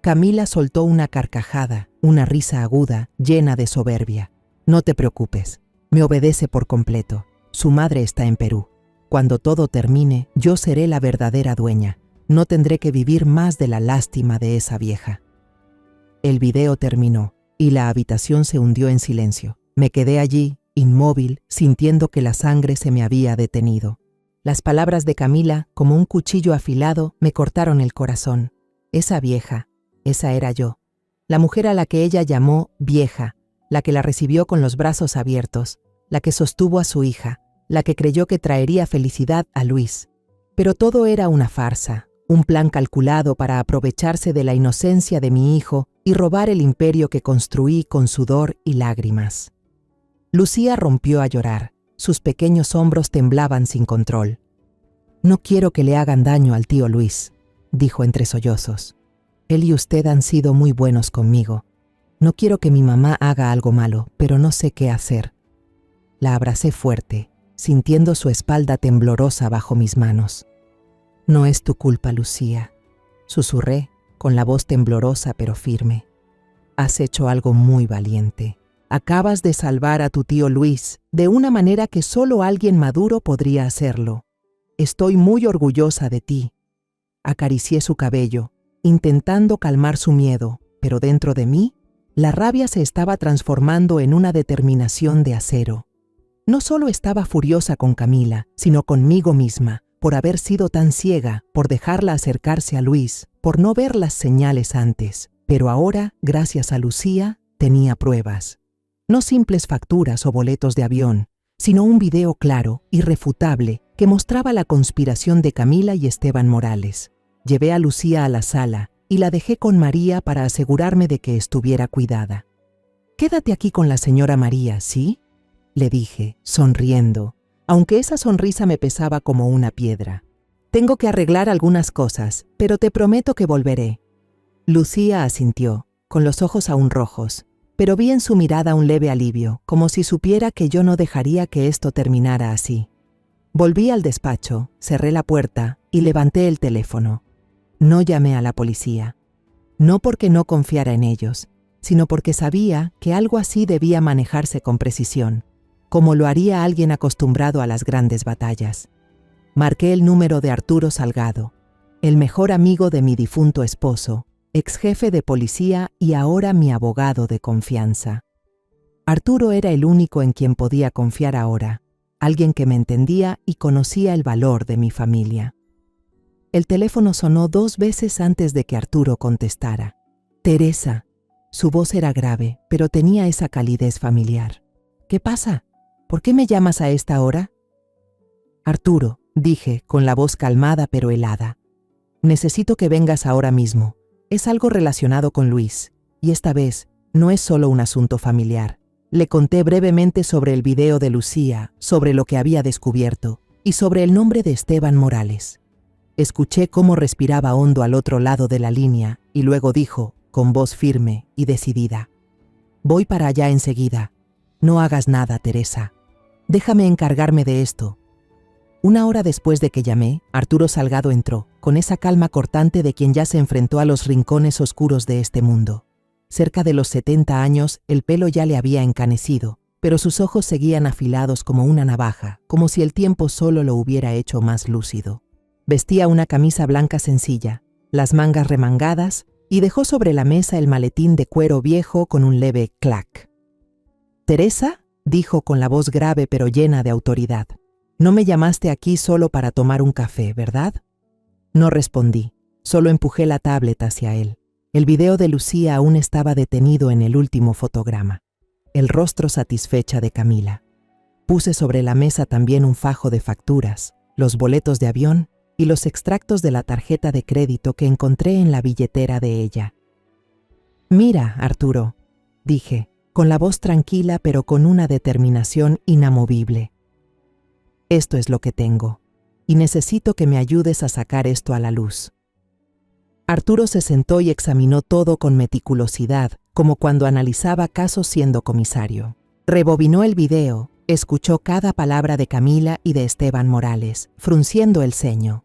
Camila soltó una carcajada, una risa aguda, llena de soberbia. «No te preocupes, me obedece por completo. Su madre está en Perú. Cuando todo termine, yo seré la verdadera dueña. No tendré que vivir más de la lástima de esa vieja». El video terminó y la habitación se hundió en silencio. Me quedé allí, inmóvil, sintiendo que la sangre se me había detenido. Las palabras de Camila, como un cuchillo afilado, me cortaron el corazón. Esa vieja, esa era yo. La mujer a la que ella llamó vieja, la que la recibió con los brazos abiertos, la que sostuvo a su hija, la que creyó que traería felicidad a Luis. Pero todo era una farsa, un plan calculado para aprovecharse de la inocencia de mi hijo y robar el imperio que construí con sudor y lágrimas. Lucía rompió a llorar. Sus pequeños hombros temblaban sin control. «No quiero que le hagan daño al tío Luis», dijo entre sollozos. «Él y usted han sido muy buenos conmigo. No quiero que mi mamá haga algo malo, pero no sé qué hacer». La abracé fuerte, sintiendo su espalda temblorosa bajo mis manos. «No es tu culpa, Lucía», susurré, con la voz temblorosa pero firme. «Has hecho algo muy valiente. Acabas de salvar a tu tío Luis de una manera que solo alguien maduro podría hacerlo. Estoy muy orgullosa de ti». Acaricié su cabello, intentando calmar su miedo, pero dentro de mí, la rabia se estaba transformando en una determinación de acero. No solo estaba furiosa con Camila, sino conmigo misma, por haber sido tan ciega, por dejarla acercarse a Luis, por no ver las señales antes. Pero ahora, gracias a Lucía, tenía pruebas. No simples facturas o boletos de avión, sino un video claro, irrefutable, que mostraba la conspiración de Camila y Esteban Morales. Llevé a Lucía a la sala y la dejé con María para asegurarme de que estuviera cuidada. «Quédate aquí con la señora María, ¿sí?», le dije, sonriendo, aunque esa sonrisa me pesaba como una piedra. «Tengo que arreglar algunas cosas, pero te prometo que volveré». Lucía asintió, con los ojos aún rojos. pero vi en su mirada un leve alivio, como si supiera que yo no dejaría que esto terminara así. Volví al despacho, cerré la puerta y levanté el teléfono. No llamé a la policía. No porque no confiara en ellos, sino porque sabía que algo así debía manejarse con precisión, como lo haría alguien acostumbrado a las grandes batallas. Marqué el número de Arturo Salgado, el mejor amigo de mi difunto esposo, ex jefe de policía y ahora mi abogado de confianza. Arturo era el único en quien podía confiar ahora, alguien que me entendía y conocía el valor de mi familia. El teléfono sonó 2 veces antes de que Arturo contestara. Teresa. Su voz era grave, pero tenía esa calidez familiar. ¿Qué pasa? ¿Por qué me llamas a esta hora? Arturo, dije, con la voz calmada pero helada. Necesito que vengas ahora mismo. Es algo relacionado con Luis, y esta vez no es solo un asunto familiar. Le conté brevemente sobre el video de Lucía, sobre lo que había descubierto, y sobre el nombre de Esteban Morales. Escuché cómo respiraba hondo al otro lado de la línea, y luego dijo, con voz firme y decidida: Voy para allá enseguida. No hagas nada, Teresa. Déjame encargarme de esto. 1 hora después de que llamé, Arturo Salgado entró, con esa calma cortante de quien ya se enfrentó a los rincones oscuros de este mundo. Cerca de los 70 años, el pelo ya le había encanecido, pero sus ojos seguían afilados como una navaja, como si el tiempo solo lo hubiera hecho más lúcido. Vestía una camisa blanca sencilla, las mangas remangadas, y dejó sobre la mesa el maletín de cuero viejo con un leve clac. «¿Teresa?», dijo con la voz grave pero llena de autoridad. «No me llamaste aquí solo para tomar un café, ¿verdad?». No respondí, solo empujé la tablet hacia él. El video de Lucía aún estaba detenido en el último fotograma, el rostro satisfecha de Camila. Puse sobre la mesa también un fajo de facturas, los boletos de avión y los extractos de la tarjeta de crédito que encontré en la billetera de ella. «Mira, Arturo», dije, con la voz tranquila pero con una determinación inamovible. «Esto es lo que tengo, y necesito que me ayudes a sacar esto a la luz». Arturo se sentó y examinó todo con meticulosidad, como cuando analizaba casos siendo comisario. Rebobinó el video, escuchó cada palabra de Camila y de Esteban Morales, frunciendo el ceño.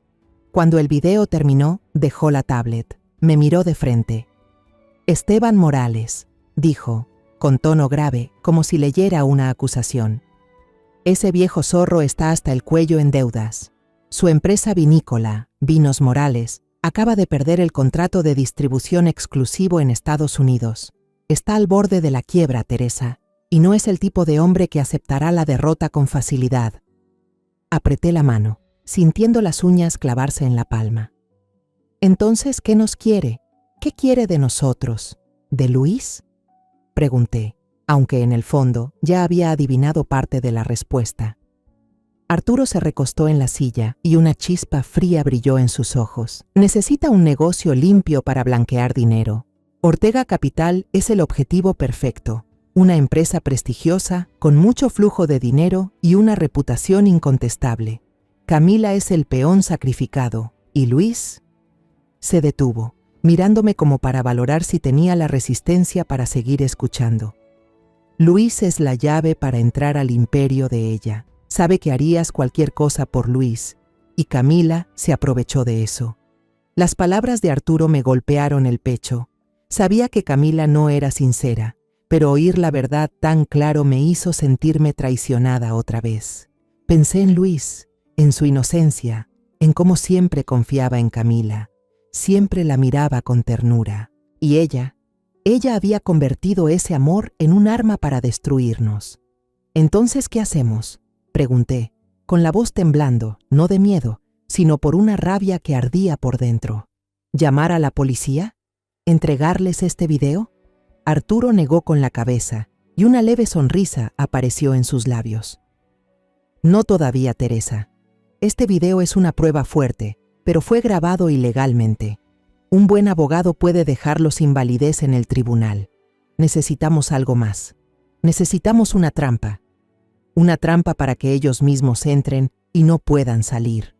Cuando el video terminó, dejó la tablet, me miró de frente. «Esteban Morales», dijo, con tono grave, como si leyera una acusación. «Ese viejo zorro está hasta el cuello en deudas. Su empresa vinícola, Vinos Morales, acaba de perder el contrato de distribución exclusivo en Estados Unidos. Está al borde de la quiebra, Teresa, y no es el tipo de hombre que aceptará la derrota con facilidad». Apreté la mano, sintiendo las uñas clavarse en la palma. «Entonces, ¿qué nos quiere? ¿Qué quiere de nosotros? ¿De Luis?», pregunté, aunque en el fondo ya había adivinado parte de la respuesta. Arturo se recostó en la silla y una chispa fría brilló en sus ojos. «Necesita un negocio limpio para blanquear dinero. Ortega Capital es el objetivo perfecto. Una empresa prestigiosa, con mucho flujo de dinero y una reputación incontestable. Camila es el peón sacrificado. ¿Y Luis?». Se detuvo, mirándome como para valorar si tenía la resistencia para seguir escuchando. «Luis es la llave para entrar al imperio de ella. Sabe que harías cualquier cosa por Luis, y Camila se aprovechó de eso». Las palabras de Arturo me golpearon el pecho. Sabía que Camila no era sincera, pero oír la verdad tan claro me hizo sentirme traicionada otra vez. Pensé en Luis, en su inocencia, en cómo siempre confiaba en Camila, siempre la miraba con ternura. Y ella había convertido ese amor en un arma para destruirnos. «¿Entonces qué hacemos?», pregunté, con la voz temblando, no de miedo, sino por una rabia que ardía por dentro. «¿Llamar a la policía? ¿Entregarles este video?». Arturo negó con la cabeza, y una leve sonrisa apareció en sus labios. «No todavía, Teresa. Este video es una prueba fuerte, pero fue grabado ilegalmente. Un buen abogado puede dejarlo sin validez en el tribunal. Necesitamos algo más. Necesitamos una trampa. Una trampa para que ellos mismos entren y no puedan salir».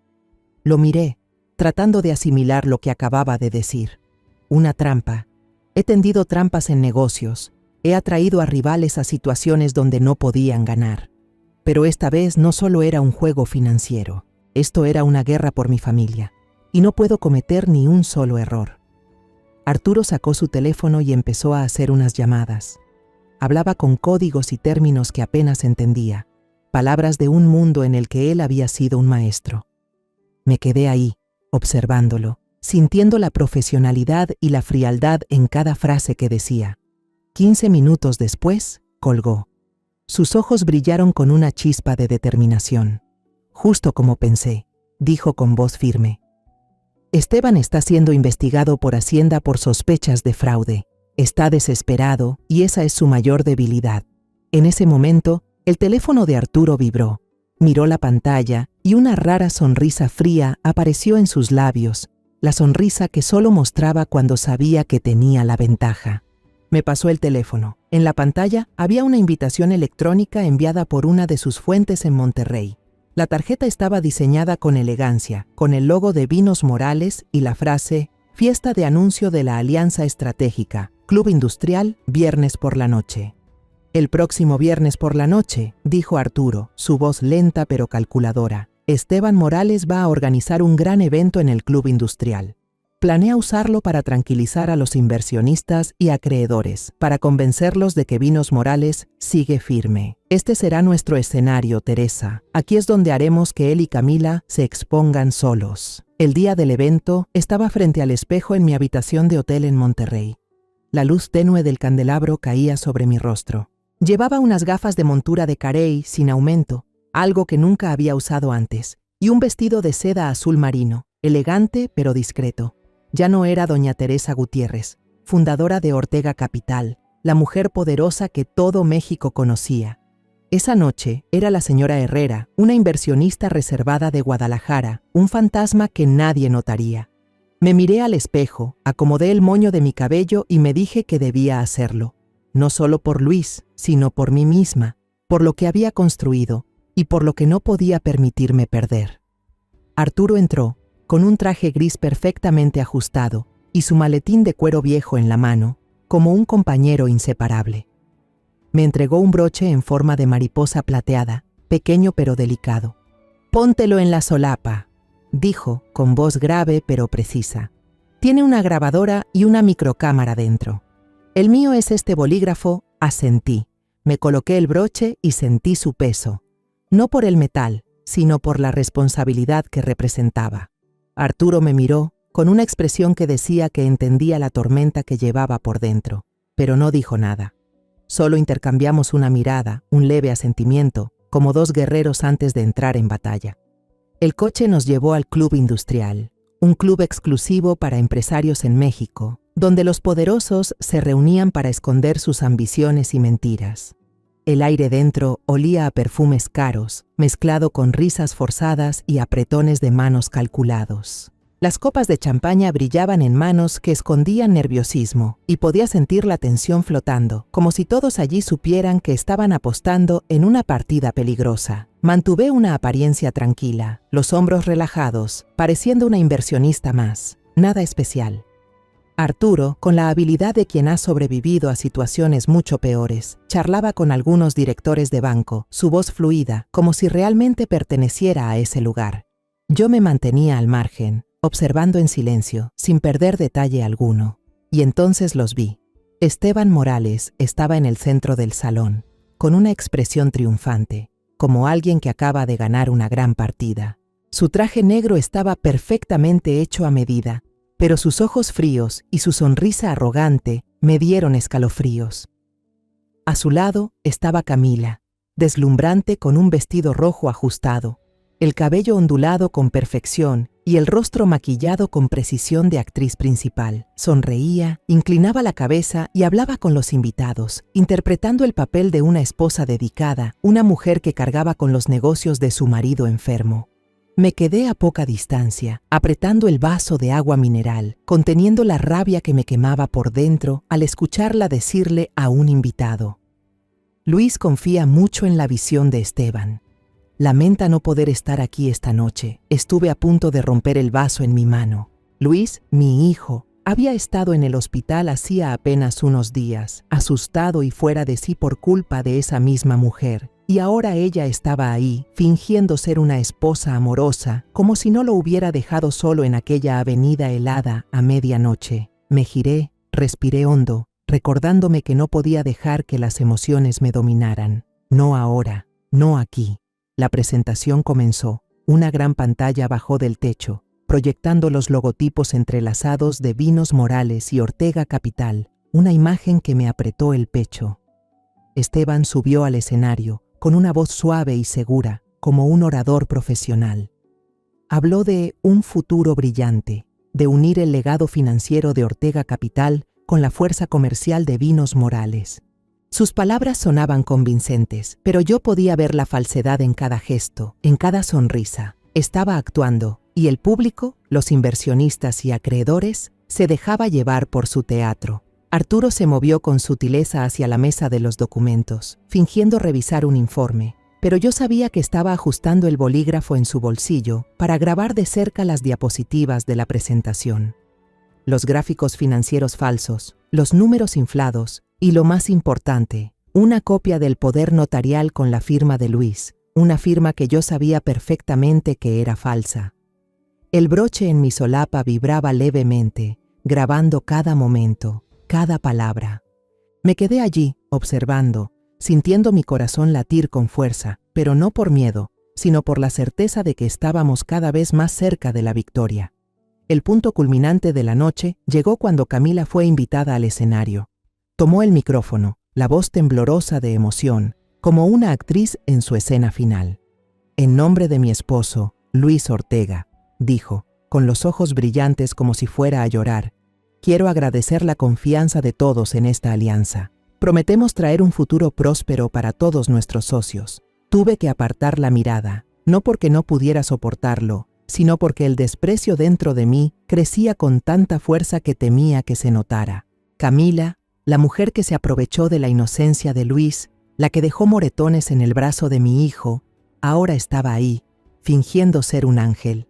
Lo miré, tratando de asimilar lo que acababa de decir. Una trampa. He tendido trampas en negocios, he atraído a rivales a situaciones donde no podían ganar. Pero esta vez no solo era un juego financiero, esto era una guerra por mi familia, y no puedo cometer ni un solo error. Arturo sacó su teléfono y empezó a hacer unas llamadas. Hablaba con códigos y términos que apenas entendía, palabras de un mundo en el que él había sido un maestro. Me quedé ahí, observándolo, sintiendo la profesionalidad y la frialdad en cada frase que decía. 15 minutos después, colgó. Sus ojos brillaron con una chispa de determinación. Justo como pensé, dijo con voz firme. Esteban está siendo investigado por Hacienda por sospechas de fraude. Está desesperado y esa es su mayor debilidad. En ese momento, el teléfono de Arturo vibró. Miró la pantalla y una rara sonrisa fría apareció en sus labios, la sonrisa que solo mostraba cuando sabía que tenía la ventaja. Me pasó el teléfono. En la pantalla había una invitación electrónica enviada por una de sus fuentes en Monterrey. La tarjeta estaba diseñada con elegancia, con el logo de Vinos Morales y la frase «Fiesta de anuncio de la Alianza Estratégica, Club Industrial, viernes por la noche». «El próximo viernes por la noche», dijo Arturo, su voz lenta pero calculadora. «Esteban Morales va a organizar un gran evento en el Club Industrial. Planea usarlo para tranquilizar a los inversionistas y acreedores, para convencerlos de que Vinos Morales sigue firme. Este será nuestro escenario, Teresa. Aquí es donde haremos que él y Camila se expongan solos». El día del evento estaba frente al espejo en mi habitación de hotel en Monterrey. La luz tenue del candelabro caía sobre mi rostro. Llevaba unas gafas de montura de carey sin aumento, algo que nunca había usado antes, y un vestido de seda azul marino, elegante pero discreto. Ya no era doña Teresa Gutiérrez, fundadora de Ortega Capital, la mujer poderosa que todo México conocía. Esa noche era la señora Herrera, una inversionista reservada de Guadalajara, un fantasma que nadie notaría. Me miré al espejo, acomodé el moño de mi cabello y me dije que debía hacerlo. No solo por Luis, sino por mí misma, por lo que había construido y por lo que no podía permitirme perder. Arturo entró, con un traje gris perfectamente ajustado y su maletín de cuero viejo en la mano, como un compañero inseparable. Me entregó un broche en forma de mariposa plateada, pequeño pero delicado. «Póntelo en la solapa», dijo, con voz grave pero precisa. «Tiene una grabadora y una microcámara dentro». «El mío es este bolígrafo», asentí. Me coloqué el broche y sentí su peso, no por el metal, sino por la responsabilidad que representaba. Arturo me miró con una expresión que decía que entendía la tormenta que llevaba por dentro, pero no dijo nada. Solo intercambiamos una mirada, un leve asentimiento, como dos guerreros antes de entrar en batalla. El coche nos llevó al Club Industrial, un club exclusivo para empresarios en México, donde los poderosos se reunían para esconder sus ambiciones y mentiras. El aire dentro olía a perfumes caros, mezclado con risas forzadas y apretones de manos calculados. Las copas de champaña brillaban en manos que escondían nerviosismo y podía sentir la tensión flotando, como si todos allí supieran que estaban apostando en una partida peligrosa. Mantuve una apariencia tranquila, los hombros relajados, pareciendo una inversionista más. Nada especial. Arturo, con la habilidad de quien ha sobrevivido a situaciones mucho peores, charlaba con algunos directores de banco, su voz fluida, como si realmente perteneciera a ese lugar. Yo me mantenía al margen, observando en silencio, sin perder detalle alguno. Y entonces los vi. Esteban Morales estaba en el centro del salón, con una expresión triunfante, como alguien que acaba de ganar una gran partida. Su traje negro estaba perfectamente hecho a medida, pero sus ojos fríos y su sonrisa arrogante me dieron escalofríos. A su lado estaba Camila, deslumbrante con un vestido rojo ajustado, el cabello ondulado con perfección y el rostro maquillado con precisión de actriz principal. Sonreía, inclinaba la cabeza y hablaba con los invitados, interpretando el papel de una esposa dedicada, una mujer que cargaba con los negocios de su marido enfermo. Me quedé a poca distancia, apretando el vaso de agua mineral, conteniendo la rabia que me quemaba por dentro al escucharla decirle a un invitado: «Luis confía mucho en la visión de Esteban. Lamenta no poder estar aquí esta noche. Estuve a punto de romper el vaso en mi mano. Luis, mi hijo, Había estado en el hospital hacía apenas unos días, asustado y fuera de sí por culpa de esa misma mujer. Y ahora ella estaba ahí, fingiendo ser una esposa amorosa, como si no lo hubiera dejado solo en aquella avenida helada a medianoche. Me giré, respiré hondo, recordándome que no podía dejar que las emociones me dominaran. No ahora, no aquí. La presentación comenzó. Una gran pantalla bajó del techo, proyectando los logotipos entrelazados de Vinos Morales y Ortega Capital, una imagen que me apretó el pecho. Esteban subió al escenario, con una voz suave y segura, como un orador profesional. Habló de un futuro brillante, de unir el legado financiero de Ortega Capital con la fuerza comercial de Vinos Morales. Sus palabras sonaban convincentes, pero yo podía ver la falsedad en cada gesto, en cada sonrisa. Estaba actuando, y el público, los inversionistas y acreedores, se dejaba llevar por su teatro. Arturo se movió con sutileza hacia la mesa de los documentos, fingiendo revisar un informe, pero yo sabía que estaba ajustando el bolígrafo en su bolsillo para grabar de cerca las diapositivas de la presentación. Los gráficos financieros falsos, los números inflados y, lo más importante, una copia del poder notarial con la firma de Luis, una firma que yo sabía perfectamente que era falsa. El broche en mi solapa vibraba levemente, grabando cada momento, cada palabra. Me quedé allí, observando, sintiendo mi corazón latir con fuerza, pero no por miedo, sino por la certeza de que estábamos cada vez más cerca de la victoria. El punto culminante de la noche llegó cuando Camila fue invitada al escenario. Tomó el micrófono, la voz temblorosa de emoción, como una actriz en su escena final. En nombre de mi esposo, Luis Ortega, dijo, con los ojos brillantes como si fuera a llorar, quiero agradecer la confianza de todos en esta alianza. Prometemos traer un futuro próspero para todos nuestros socios. Tuve que apartar la mirada, no porque no pudiera soportarlo, sino porque el desprecio dentro de mí crecía con tanta fuerza que temía que se notara. Camila, la mujer que se aprovechó de la inocencia de Luis, la que dejó moretones en el brazo de mi hijo, ahora estaba ahí, fingiendo ser un ángel.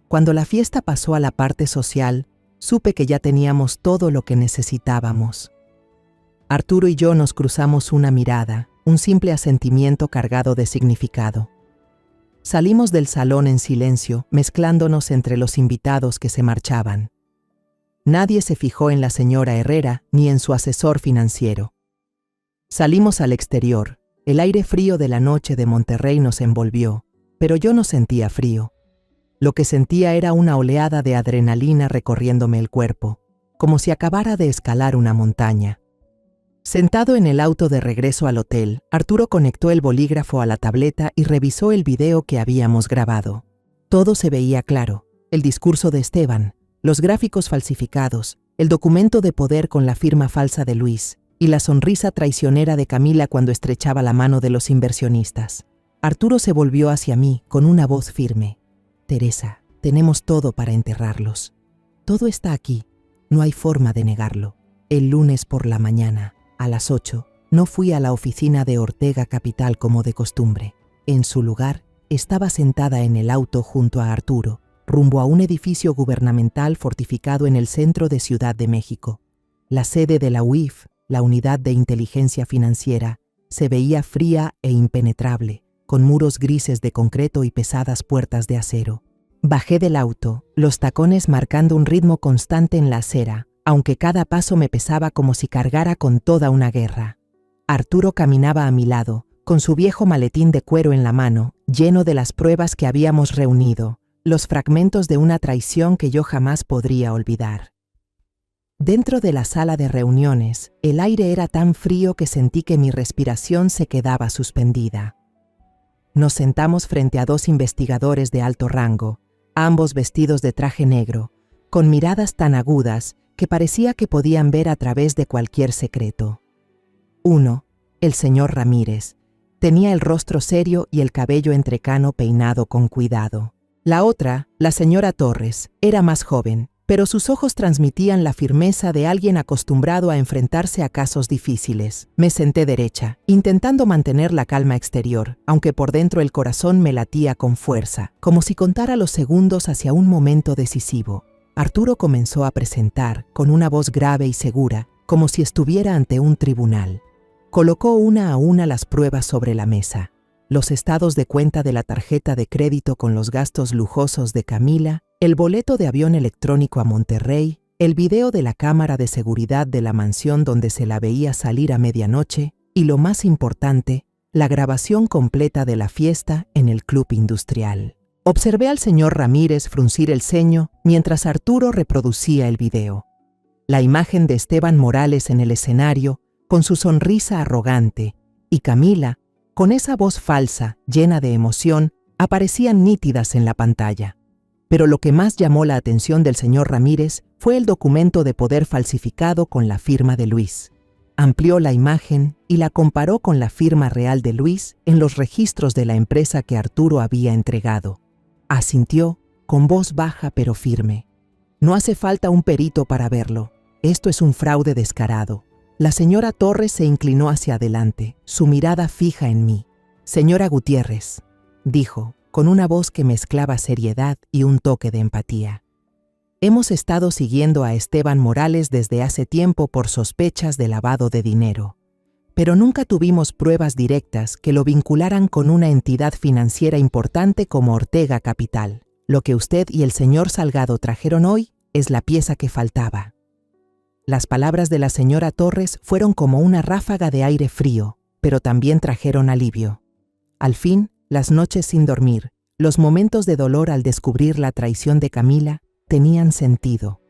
Cuando la fiesta pasó a la parte social, supe que ya teníamos todo lo que necesitábamos. Arturo y yo nos cruzamos una mirada, un simple asentimiento cargado de significado. Salimos del salón en silencio, mezclándonos entre los invitados que se marchaban. Nadie se fijó en la señora Herrera ni en su asesor financiero. Salimos al exterior. El aire frío de la noche de Monterrey nos envolvió, pero yo no sentía frío. Lo que sentía era una oleada de adrenalina recorriéndome el cuerpo, como si acabara de escalar una montaña. Sentado en el auto de regreso al hotel, Arturo conectó el bolígrafo a la tableta y revisó el video que habíamos grabado. Todo se veía claro: el discurso de Esteban, los gráficos falsificados, el documento de poder con la firma falsa de Luis, y la sonrisa traicionera de Camila cuando estrechaba la mano de los inversionistas. Arturo se volvió hacia mí con una voz firme. Teresa, tenemos todo para enterrarlos. Todo está aquí, no hay forma de negarlo. El lunes por la mañana, a las 8, no fui a la oficina de Ortega Capital como de costumbre. En su lugar, estaba sentada en el auto junto a Arturo, rumbo a un edificio gubernamental fortificado en el centro de Ciudad de México. La sede de la UIF, la Unidad de Inteligencia Financiera, se veía fría e impenetrable, con muros grises de concreto y pesadas puertas de acero. Bajé del auto, los tacones marcando un ritmo constante en la acera, aunque cada paso me pesaba como si cargara con toda una guerra. Arturo caminaba a mi lado, con su viejo maletín de cuero en la mano, lleno de las pruebas que habíamos reunido, los fragmentos de una traición que yo jamás podría olvidar. Dentro de la sala de reuniones, el aire era tan frío que sentí que mi respiración se quedaba suspendida. Nos sentamos frente a dos investigadores de alto rango, ambos vestidos de traje negro, con miradas tan agudas que parecía que podían ver a través de cualquier secreto. Uno, el señor Ramírez, tenía el rostro serio y el cabello entrecano peinado con cuidado. La otra, la señora Torres, era más joven, pero sus ojos transmitían la firmeza de alguien acostumbrado a enfrentarse a casos difíciles. Me senté derecha, intentando mantener la calma exterior, aunque por dentro el corazón me latía con fuerza, como si contara los segundos hacia un momento decisivo. Arturo comenzó a presentar, con una voz grave y segura, como si estuviera ante un tribunal. Colocó una a una las pruebas sobre la mesa: los estados de cuenta de la tarjeta de crédito con los gastos lujosos de Camila, el boleto de avión electrónico a Monterrey, el video de la cámara de seguridad de la mansión donde se la veía salir a medianoche y, lo más importante, la grabación completa de la fiesta en el Club Industrial. Observé al señor Ramírez fruncir el ceño mientras Arturo reproducía el video. La imagen de Esteban Morales en el escenario, con su sonrisa arrogante, y Camila, con esa voz falsa, llena de emoción, aparecían nítidas en la pantalla. Pero lo que más llamó la atención del señor Ramírez fue el documento de poder falsificado con la firma de Luis. Amplió la imagen y la comparó con la firma real de Luis en los registros de la empresa que Arturo había entregado. Asintió, con voz baja pero firme. No hace falta un perito para verlo. Esto es un fraude descarado. La señora Torres se inclinó hacia adelante, su mirada fija en mí. Señora Gutiérrez, dijo, con una voz que mezclaba seriedad y un toque de empatía. Hemos estado siguiendo a Esteban Morales desde hace tiempo por sospechas de lavado de dinero, pero nunca tuvimos pruebas directas que lo vincularan con una entidad financiera importante como Ortega Capital. Lo que usted y el señor Salgado trajeron hoy es la pieza que faltaba. Las palabras de la señora Torres fueron como una ráfaga de aire frío, pero también trajeron alivio. Al fin, las noches sin dormir, los momentos de dolor al descubrir la traición de Camila, tenían sentido.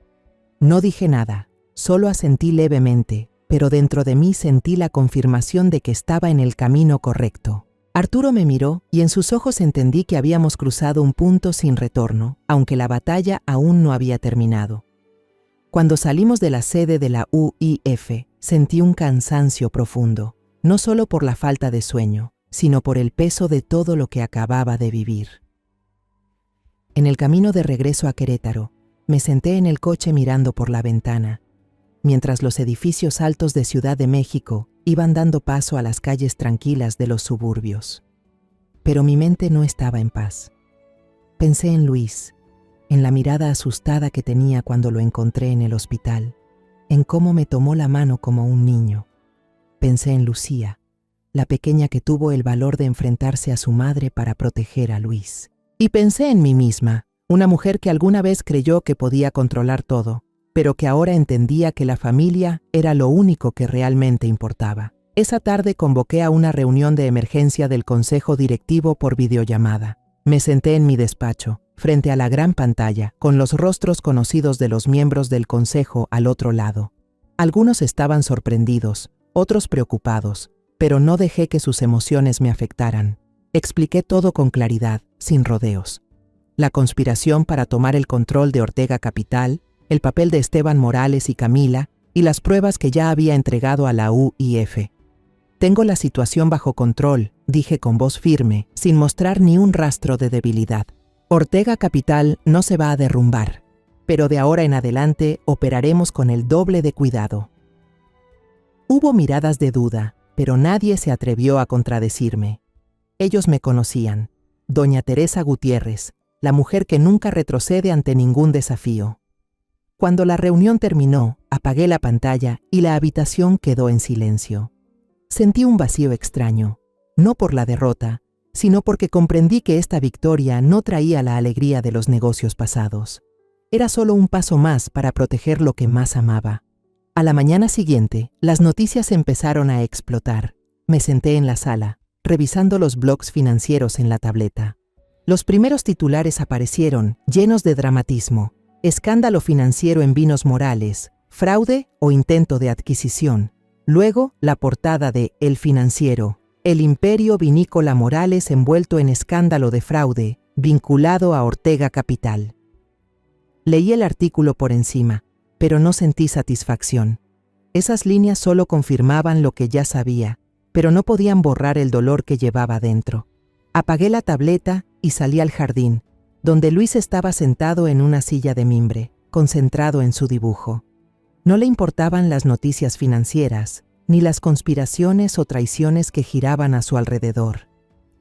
No dije nada, solo asentí levemente, pero dentro de mí sentí la confirmación de que estaba en el camino correcto. Arturo me miró y en sus ojos entendí que habíamos cruzado un punto sin retorno, aunque la batalla aún no había terminado. Cuando salimos de la sede de la UIF, sentí un cansancio profundo, no solo por la falta de sueño, sino por el peso de todo lo que acababa de vivir. En el camino de regreso a Querétaro, me senté en el coche mirando por la ventana, mientras los edificios altos de Ciudad de México iban dando paso a las calles tranquilas de los suburbios. Pero mi mente no estaba en paz. Pensé en Luis, en la mirada asustada que tenía cuando lo encontré en el hospital, en cómo me tomó la mano como un niño. Pensé en Lucía, la pequeña que tuvo el valor de enfrentarse a su madre para proteger a Luis. Y pensé en mí misma, una mujer que alguna vez creyó que podía controlar todo, pero que ahora entendía que la familia era lo único que realmente importaba. Esa tarde convoqué a una reunión de emergencia del consejo directivo por videollamada. Me senté en mi despacho, frente a la gran pantalla, con los rostros conocidos de los miembros del consejo al otro lado. Algunos estaban sorprendidos, otros preocupados, pero no dejé que sus emociones me afectaran. Expliqué todo con claridad, sin rodeos. La conspiración para tomar el control de Ortega Capital, el papel de Esteban Morales y Camila, y las pruebas que ya había entregado a la UIF. Tengo la situación bajo control, dije con voz firme, sin mostrar ni un rastro de debilidad. Ortega Capital no se va a derrumbar, pero de ahora en adelante operaremos con el doble de cuidado. Hubo miradas de duda, pero nadie se atrevió a contradecirme. Ellos me conocían, doña Teresa Gutiérrez, la mujer que nunca retrocede ante ningún desafío. Cuando la reunión terminó, apagué la pantalla y la habitación quedó en silencio. Sentí un vacío extraño, no por la derrota, sino porque comprendí que esta victoria no traía la alegría de los negocios pasados. Era solo un paso más para proteger lo que más amaba. A la mañana siguiente, las noticias empezaron a explotar. Me senté en la sala, revisando los blogs financieros en la tableta. Los primeros titulares aparecieron, llenos de dramatismo. Escándalo financiero en Vinos Morales, fraude o intento de adquisición. Luego, la portada de El Financiero, el imperio vinícola Morales envuelto en escándalo de fraude, vinculado a Ortega Capital. Leí el artículo por encima, pero no sentí satisfacción. Esas líneas solo confirmaban lo que ya sabía, pero no podían borrar el dolor que llevaba dentro. Apagué la tableta y salí al jardín, donde Luis estaba sentado en una silla de mimbre, concentrado en su dibujo. No le importaban las noticias financieras, ni las conspiraciones o traiciones que giraban a su alrededor.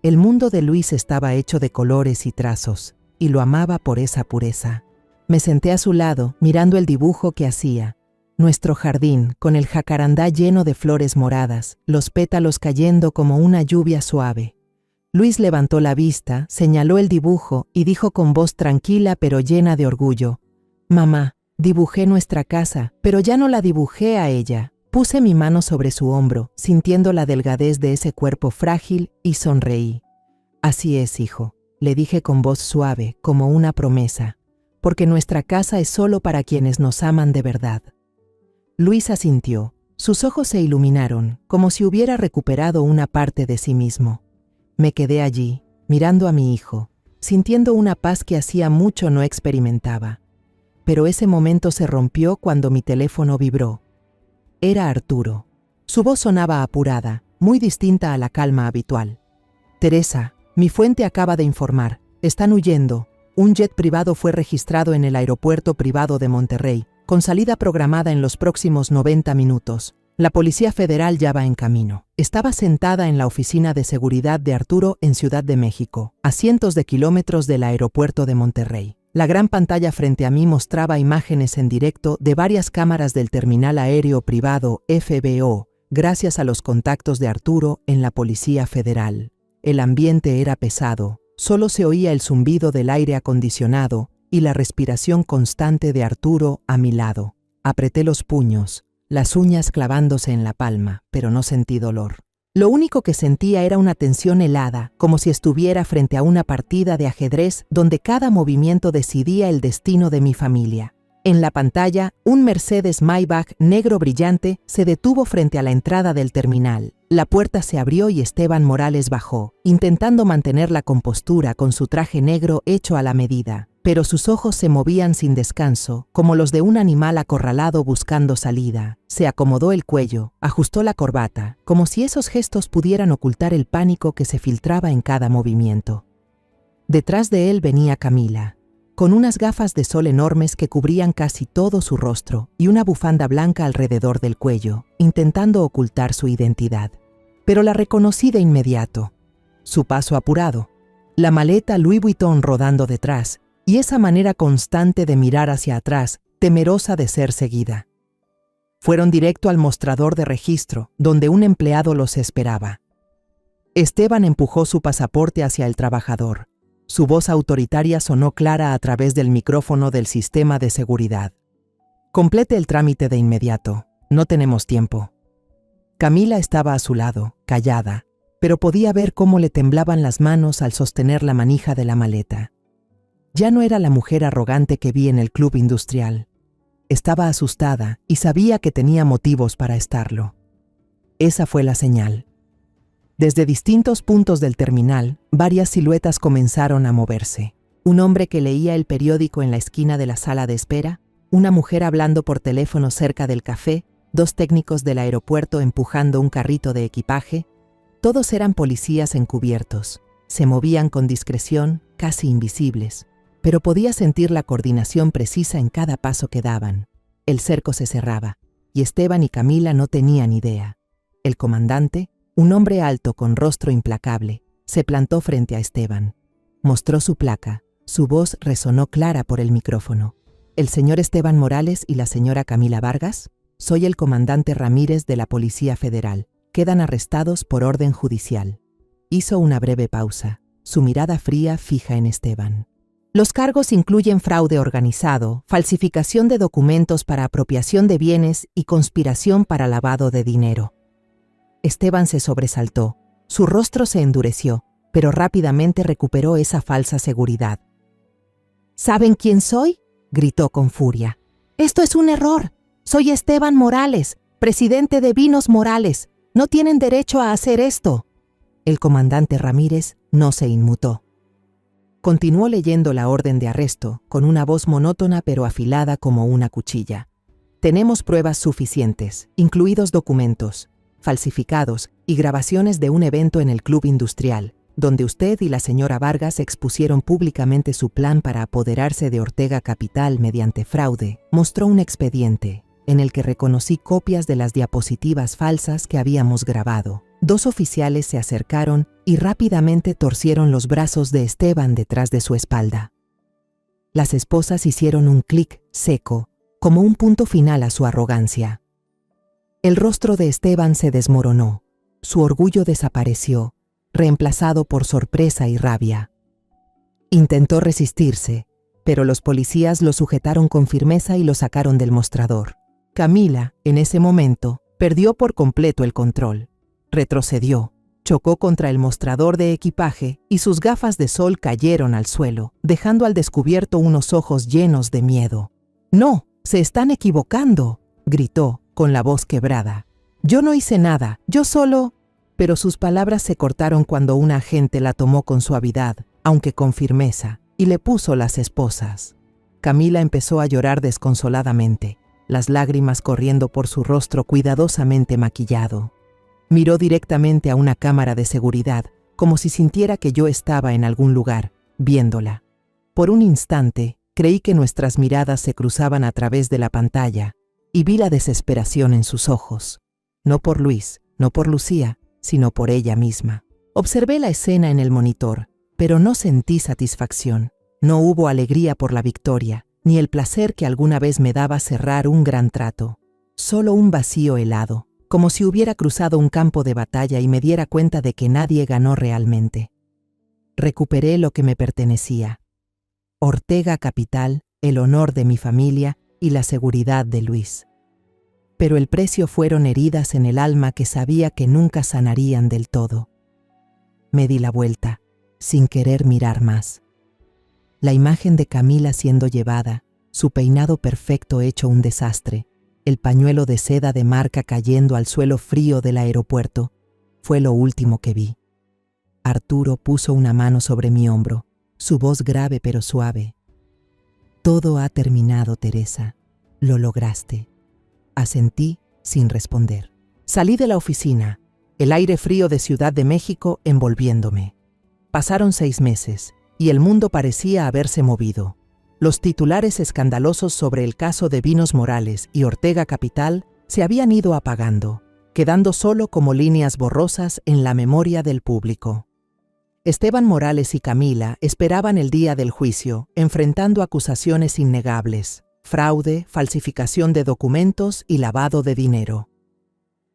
El mundo de Luis estaba hecho de colores y trazos, y lo amaba por esa pureza. Me senté a su lado, mirando el dibujo que hacía. Nuestro jardín, con el jacarandá lleno de flores moradas, los pétalos cayendo como una lluvia suave. Luis levantó la vista, señaló el dibujo y dijo con voz tranquila pero llena de orgullo: «Mamá, dibujé nuestra casa, pero ya no la dibujé a ella». Puse mi mano sobre su hombro, sintiendo la delgadez de ese cuerpo frágil, y sonreí. «Así es, hijo», le dije con voz suave, como una promesa, «porque nuestra casa es solo para quienes nos aman de verdad». Luis asintió. Sus ojos se iluminaron, como si hubiera recuperado una parte de sí mismo. Me quedé allí, mirando a mi hijo, sintiendo una paz que hacía mucho no experimentaba. Pero ese momento se rompió cuando mi teléfono vibró. Era Arturo. Su voz sonaba apurada, muy distinta a la calma habitual. «Teresa, mi fuente acaba de informar. Están huyendo. Un jet privado fue registrado en el aeropuerto privado de Monterrey, con salida programada en los próximos 90 minutos. La Policía Federal ya va en camino». Estaba sentada en la oficina de seguridad de Arturo en Ciudad de México, a cientos de kilómetros del aeropuerto de Monterrey. La gran pantalla frente a mí mostraba imágenes en directo de varias cámaras del terminal aéreo privado FBO, gracias a los contactos de Arturo en la Policía Federal. El ambiente era pesado, solo se oía el zumbido del aire acondicionado y la respiración constante de Arturo a mi lado. Apreté los puños, las uñas clavándose en la palma, pero no sentí dolor. Lo único que sentía era una tensión helada, como si estuviera frente a una partida de ajedrez donde cada movimiento decidía el destino de mi familia. En la pantalla, un Mercedes Maybach negro brillante se detuvo frente a la entrada del terminal. La puerta se abrió y Esteban Morales bajó, intentando mantener la compostura con su traje negro hecho a la medida. Pero sus ojos se movían sin descanso, como los de un animal acorralado buscando salida. Se acomodó el cuello, ajustó la corbata, como si esos gestos pudieran ocultar el pánico que se filtraba en cada movimiento. Detrás de él venía Camila, con unas gafas de sol enormes que cubrían casi todo su rostro y una bufanda blanca alrededor del cuello, intentando ocultar su identidad. Pero la reconocí de inmediato. Su paso apurado, la maleta Louis Vuitton rodando detrás, y esa manera constante de mirar hacia atrás, temerosa de ser seguida. Fueron directo al mostrador de registro, donde un empleado los esperaba. Esteban empujó su pasaporte hacia el trabajador. Su voz autoritaria sonó clara a través del micrófono del sistema de seguridad. «Complete el trámite de inmediato. No tenemos tiempo». Camila estaba a su lado, callada, pero podía ver cómo le temblaban las manos al sostener la manija de la maleta. Ya no era la mujer arrogante que vi en el club industrial. Estaba asustada y sabía que tenía motivos para estarlo. Esa fue la señal. Desde distintos puntos del terminal, varias siluetas comenzaron a moverse. Un hombre que leía el periódico en la esquina de la sala de espera, una mujer hablando por teléfono cerca del café, dos técnicos del aeropuerto empujando un carrito de equipaje. Todos eran policías encubiertos. Se movían con discreción, casi invisibles, pero podía sentir la coordinación precisa en cada paso que daban. El cerco se cerraba, y Esteban y Camila no tenían idea. El comandante, un hombre alto con rostro implacable, se plantó frente a Esteban. Mostró su placa, su voz resonó clara por el micrófono. «¿El señor Esteban Morales y la señora Camila Vargas? Soy el comandante Ramírez de la Policía Federal. Quedan arrestados por orden judicial». Hizo una breve pausa, su mirada fría fija en Esteban. «Los cargos incluyen fraude organizado, falsificación de documentos para apropiación de bienes y conspiración para lavado de dinero». Esteban se sobresaltó, su rostro se endureció, pero rápidamente recuperó esa falsa seguridad. «¿Saben quién soy?», gritó con furia. «Esto es un error. Soy Esteban Morales, presidente de Vinos Morales. No tienen derecho a hacer esto». El comandante Ramírez no se inmutó. Continuó leyendo la orden de arresto, con una voz monótona pero afilada como una cuchilla. «Tenemos pruebas suficientes, incluidos documentos falsificados y grabaciones de un evento en el club industrial, donde usted y la señora Vargas expusieron públicamente su plan para apoderarse de Ortega Capital mediante fraude». Mostró un expediente, en el que reconocí copias de las diapositivas falsas que habíamos grabado. Dos oficiales se acercaron y rápidamente torcieron los brazos de Esteban detrás de su espalda. Las esposas hicieron un clic seco, como un punto final a su arrogancia. El rostro de Esteban se desmoronó, su orgullo desapareció, reemplazado por sorpresa y rabia. Intentó resistirse, pero los policías lo sujetaron con firmeza y lo sacaron del mostrador. Camila, en ese momento, perdió por completo el control. Retrocedió, chocó contra el mostrador de equipaje y sus gafas de sol cayeron al suelo, dejando al descubierto unos ojos llenos de miedo. «¡No! ¡Se están equivocando!», gritó, con la voz quebrada. «Yo no hice nada, yo solo…». Pero sus palabras se cortaron cuando un agente la tomó con suavidad, aunque con firmeza, y le puso las esposas. Camila empezó a llorar desconsoladamente, las lágrimas corriendo por su rostro cuidadosamente maquillado. Miró directamente a una cámara de seguridad, como si sintiera que yo estaba en algún lugar, viéndola. Por un instante, creí que nuestras miradas se cruzaban a través de la pantalla, y vi la desesperación en sus ojos. No por Luis, no por Lucía, sino por ella misma. Observé la escena en el monitor, pero no sentí satisfacción. No hubo alegría por la victoria, ni el placer que alguna vez me daba cerrar un gran trato. Solo un vacío helado, como si hubiera cruzado un campo de batalla y me diera cuenta de que nadie ganó realmente. Recuperé lo que me pertenecía. Ortega Capital, el honor de mi familia y la seguridad de Luis. Pero el precio fueron heridas en el alma que sabía que nunca sanarían del todo. Me di la vuelta, sin querer mirar más. La imagen de Camila siendo llevada, su peinado perfecto hecho un desastre, el pañuelo de seda de marca cayendo al suelo frío del aeropuerto, fue lo último que vi. Arturo puso una mano sobre mi hombro, su voz grave pero suave. «Todo ha terminado, Teresa. Lo lograste». Asentí sin responder. Salí de la oficina, el aire frío de Ciudad de México envolviéndome. Pasaron 6 meses, y el mundo parecía haberse movido. Los titulares escandalosos sobre el caso de Vinos Morales y Ortega Capital se habían ido apagando, quedando solo como líneas borrosas en la memoria del público. Esteban Morales y Camila esperaban el día del juicio, enfrentando acusaciones innegables: fraude, falsificación de documentos y lavado de dinero.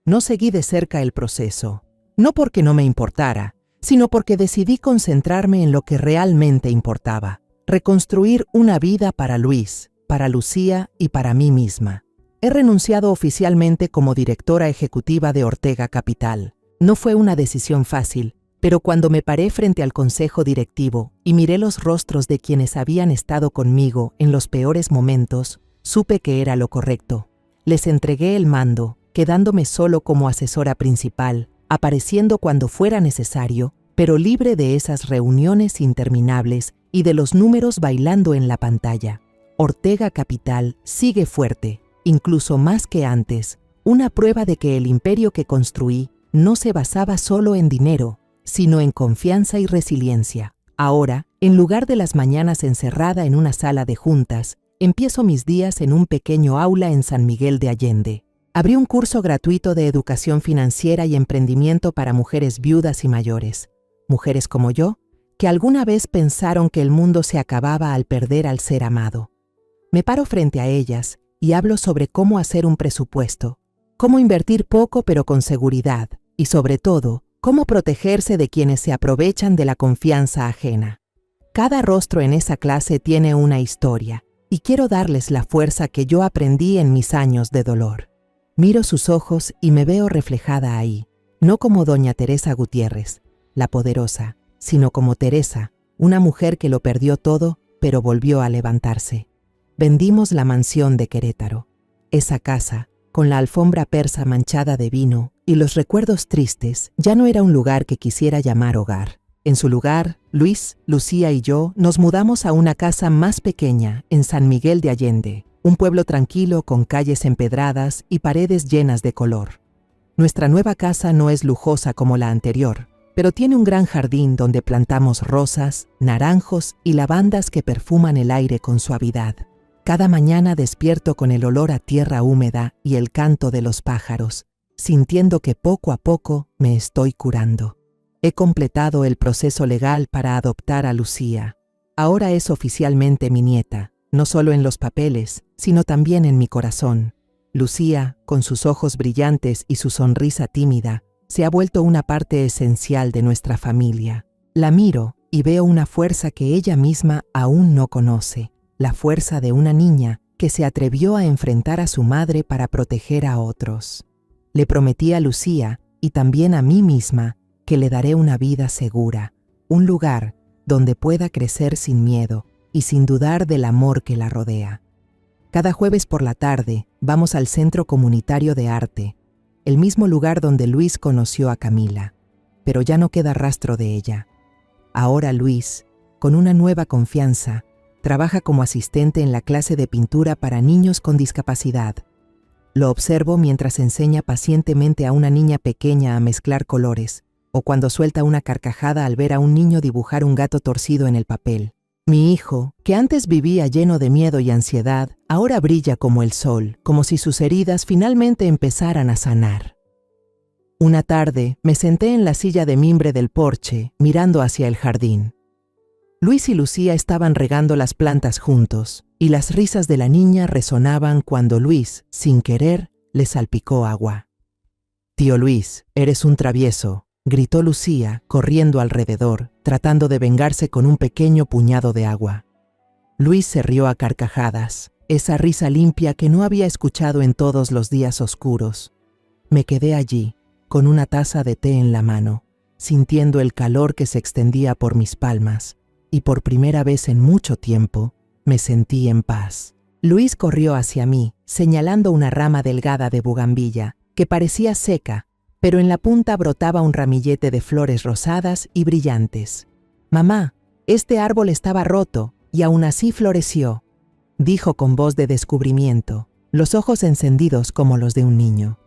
No seguí de cerca el proceso, no porque no me importara, sino porque decidí concentrarme en lo que realmente importaba: reconstruir una vida para Luis, para Lucía y para mí misma. He renunciado oficialmente como directora ejecutiva de Ortega Capital. No fue una decisión fácil, pero cuando me paré frente al consejo directivo y miré los rostros de quienes habían estado conmigo en los peores momentos, supe que era lo correcto. Les entregué el mando, quedándome solo como asesora principal, apareciendo cuando fuera necesario, pero libre de esas reuniones interminables y de los números bailando en la pantalla. Ortega Capital sigue fuerte, incluso más que antes, una prueba de que el imperio que construí no se basaba solo en dinero, sino en confianza y resiliencia. Ahora, en lugar de las mañanas encerrada en una sala de juntas, empiezo mis días en un pequeño aula en San Miguel de Allende. Abrí un curso gratuito de educación financiera y emprendimiento para mujeres viudas y mayores, mujeres como yo, que alguna vez pensaron que el mundo se acababa al perder al ser amado. Me paro frente a ellas y hablo sobre cómo hacer un presupuesto, cómo invertir poco pero con seguridad y, sobre todo, cómo protegerse de quienes se aprovechan de la confianza ajena. Cada rostro en esa clase tiene una historia, y quiero darles la fuerza que yo aprendí en mis años de dolor. Miro sus ojos y me veo reflejada ahí, no como doña Teresa Gutiérrez, la poderosa, sino como Teresa, una mujer que lo perdió todo, pero volvió a levantarse. Vendimos la mansión de Querétaro. Esa casa, con la alfombra persa manchada de vino y los recuerdos tristes, ya no era un lugar que quisiera llamar hogar. En su lugar, Luis, Lucía y yo nos mudamos a una casa más pequeña en San Miguel de Allende, un pueblo tranquilo con calles empedradas y paredes llenas de color. Nuestra nueva casa no es lujosa como la anterior, pero tiene un gran jardín donde plantamos rosas, naranjos y lavandas que perfuman el aire con suavidad. Cada mañana despierto con el olor a tierra húmeda y el canto de los pájaros, sintiendo que poco a poco me estoy curando. He completado el proceso legal para adoptar a Lucía. Ahora es oficialmente mi nieta, no solo en los papeles, sino también en mi corazón. Lucía, con sus ojos brillantes y su sonrisa tímida, se ha vuelto una parte esencial de nuestra familia. La miro y veo una fuerza que ella misma aún no conoce, la fuerza de una niña que se atrevió a enfrentar a su madre para proteger a otros. Le prometí a Lucía y también a mí misma que le daré una vida segura, un lugar donde pueda crecer sin miedo y sin dudar del amor que la rodea. Cada jueves por la tarde vamos al Centro Comunitario de Arte, el mismo lugar donde Luis conoció a Camila, pero ya no queda rastro de ella. Ahora Luis, con una nueva confianza, trabaja como asistente en la clase de pintura para niños con discapacidad. Lo observo mientras enseña pacientemente a una niña pequeña a mezclar colores, o cuando suelta una carcajada al ver a un niño dibujar un gato torcido en el papel. Mi hijo, que antes vivía lleno de miedo y ansiedad, ahora brilla como el sol, como si sus heridas finalmente empezaran a sanar. Una tarde me senté en la silla de mimbre del porche, mirando hacia el jardín. Luis y Lucía estaban regando las plantas juntos, y las risas de la niña resonaban cuando Luis, sin querer, le salpicó agua. «Tío Luis, eres un travieso», gritó Lucía, corriendo alrededor, tratando de vengarse con un pequeño puñado de agua. Luis se rió a carcajadas, esa risa limpia que no había escuchado en todos los días oscuros. Me quedé allí, con una taza de té en la mano, sintiendo el calor que se extendía por mis palmas, y por primera vez en mucho tiempo, me sentí en paz. Luis corrió hacia mí, señalando una rama delgada de bugambilla, que parecía seca, pero en la punta brotaba un ramillete de flores rosadas y brillantes. «Mamá, este árbol estaba roto y aún así floreció», dijo con voz de descubrimiento, los ojos encendidos como los de un niño.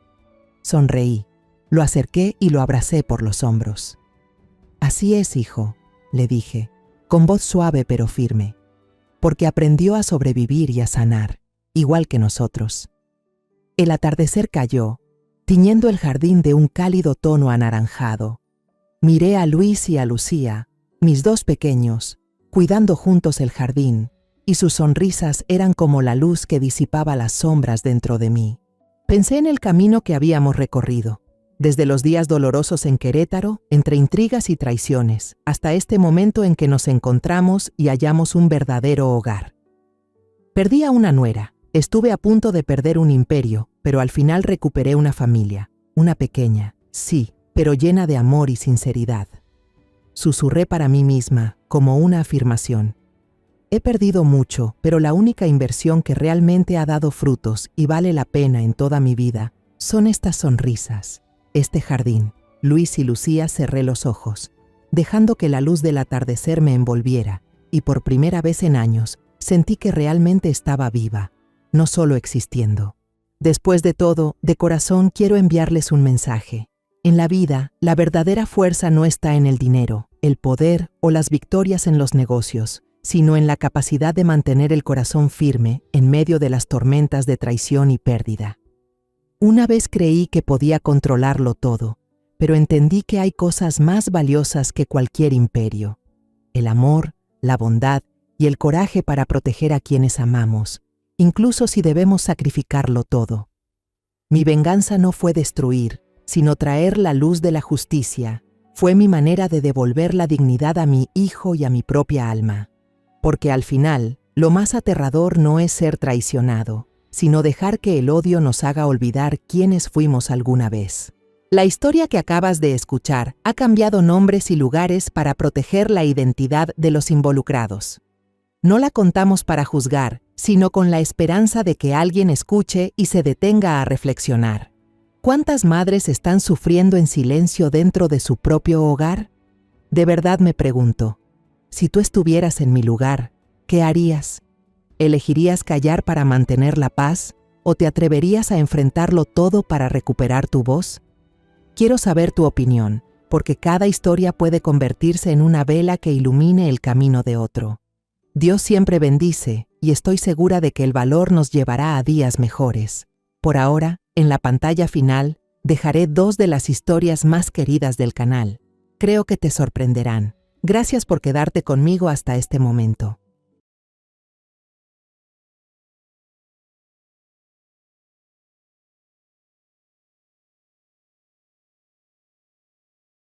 Sonreí, lo acerqué y lo abracé por los hombros. «Así es, hijo», le dije, con voz suave pero firme, porque aprendió a sobrevivir y a sanar, igual que nosotros. El atardecer cayó, tiñendo el jardín de un cálido tono anaranjado. Miré a Luis y a Lucía, mis dos pequeños, cuidando juntos el jardín, y sus sonrisas eran como la luz que disipaba las sombras dentro de mí. Pensé en el camino que habíamos recorrido, desde los días dolorosos en Querétaro, entre intrigas y traiciones, hasta este momento en que nos encontramos y hallamos un verdadero hogar. Perdí a una nuera, estuve a punto de perder un imperio, pero al final recuperé una familia, una pequeña, sí, pero llena de amor y sinceridad. Susurré para mí misma, como una afirmación. He perdido mucho, pero la única inversión que realmente ha dado frutos y vale la pena en toda mi vida son estas sonrisas, este jardín. Luis y Lucía cerré los ojos, dejando que la luz del atardecer me envolviera, y por primera vez en años sentí que realmente estaba viva, no solo existiendo. Después de todo, de corazón quiero enviarles un mensaje. En la vida, la verdadera fuerza no está en el dinero, el poder o las victorias en los negocios, sino en la capacidad de mantener el corazón firme en medio de las tormentas de traición y pérdida. Una vez creí que podía controlarlo todo, pero entendí que hay cosas más valiosas que cualquier imperio: el amor, la bondad y el coraje para proteger a quienes amamos, incluso si debemos sacrificarlo todo. Mi venganza no fue destruir, sino traer la luz de la justicia. Fue mi manera de devolver la dignidad a mi hijo y a mi propia alma. Porque al final, lo más aterrador no es ser traicionado, sino dejar que el odio nos haga olvidar quiénes fuimos alguna vez. La historia que acabas de escuchar ha cambiado nombres y lugares para proteger la identidad de los involucrados. No la contamos para juzgar, sino con la esperanza de que alguien escuche y se detenga a reflexionar. ¿Cuántas madres están sufriendo en silencio dentro de su propio hogar? De verdad me pregunto, si tú estuvieras en mi lugar, ¿qué harías? ¿Elegirías callar para mantener la paz o te atreverías a enfrentarlo todo para recuperar tu voz? Quiero saber tu opinión, porque cada historia puede convertirse en una vela que ilumine el camino de otro. Dios siempre bendice, y estoy segura de que el valor nos llevará a días mejores. Por ahora, en la pantalla final, dejaré 2 de las historias más queridas del canal. Creo que te sorprenderán. Gracias por quedarte conmigo hasta este momento.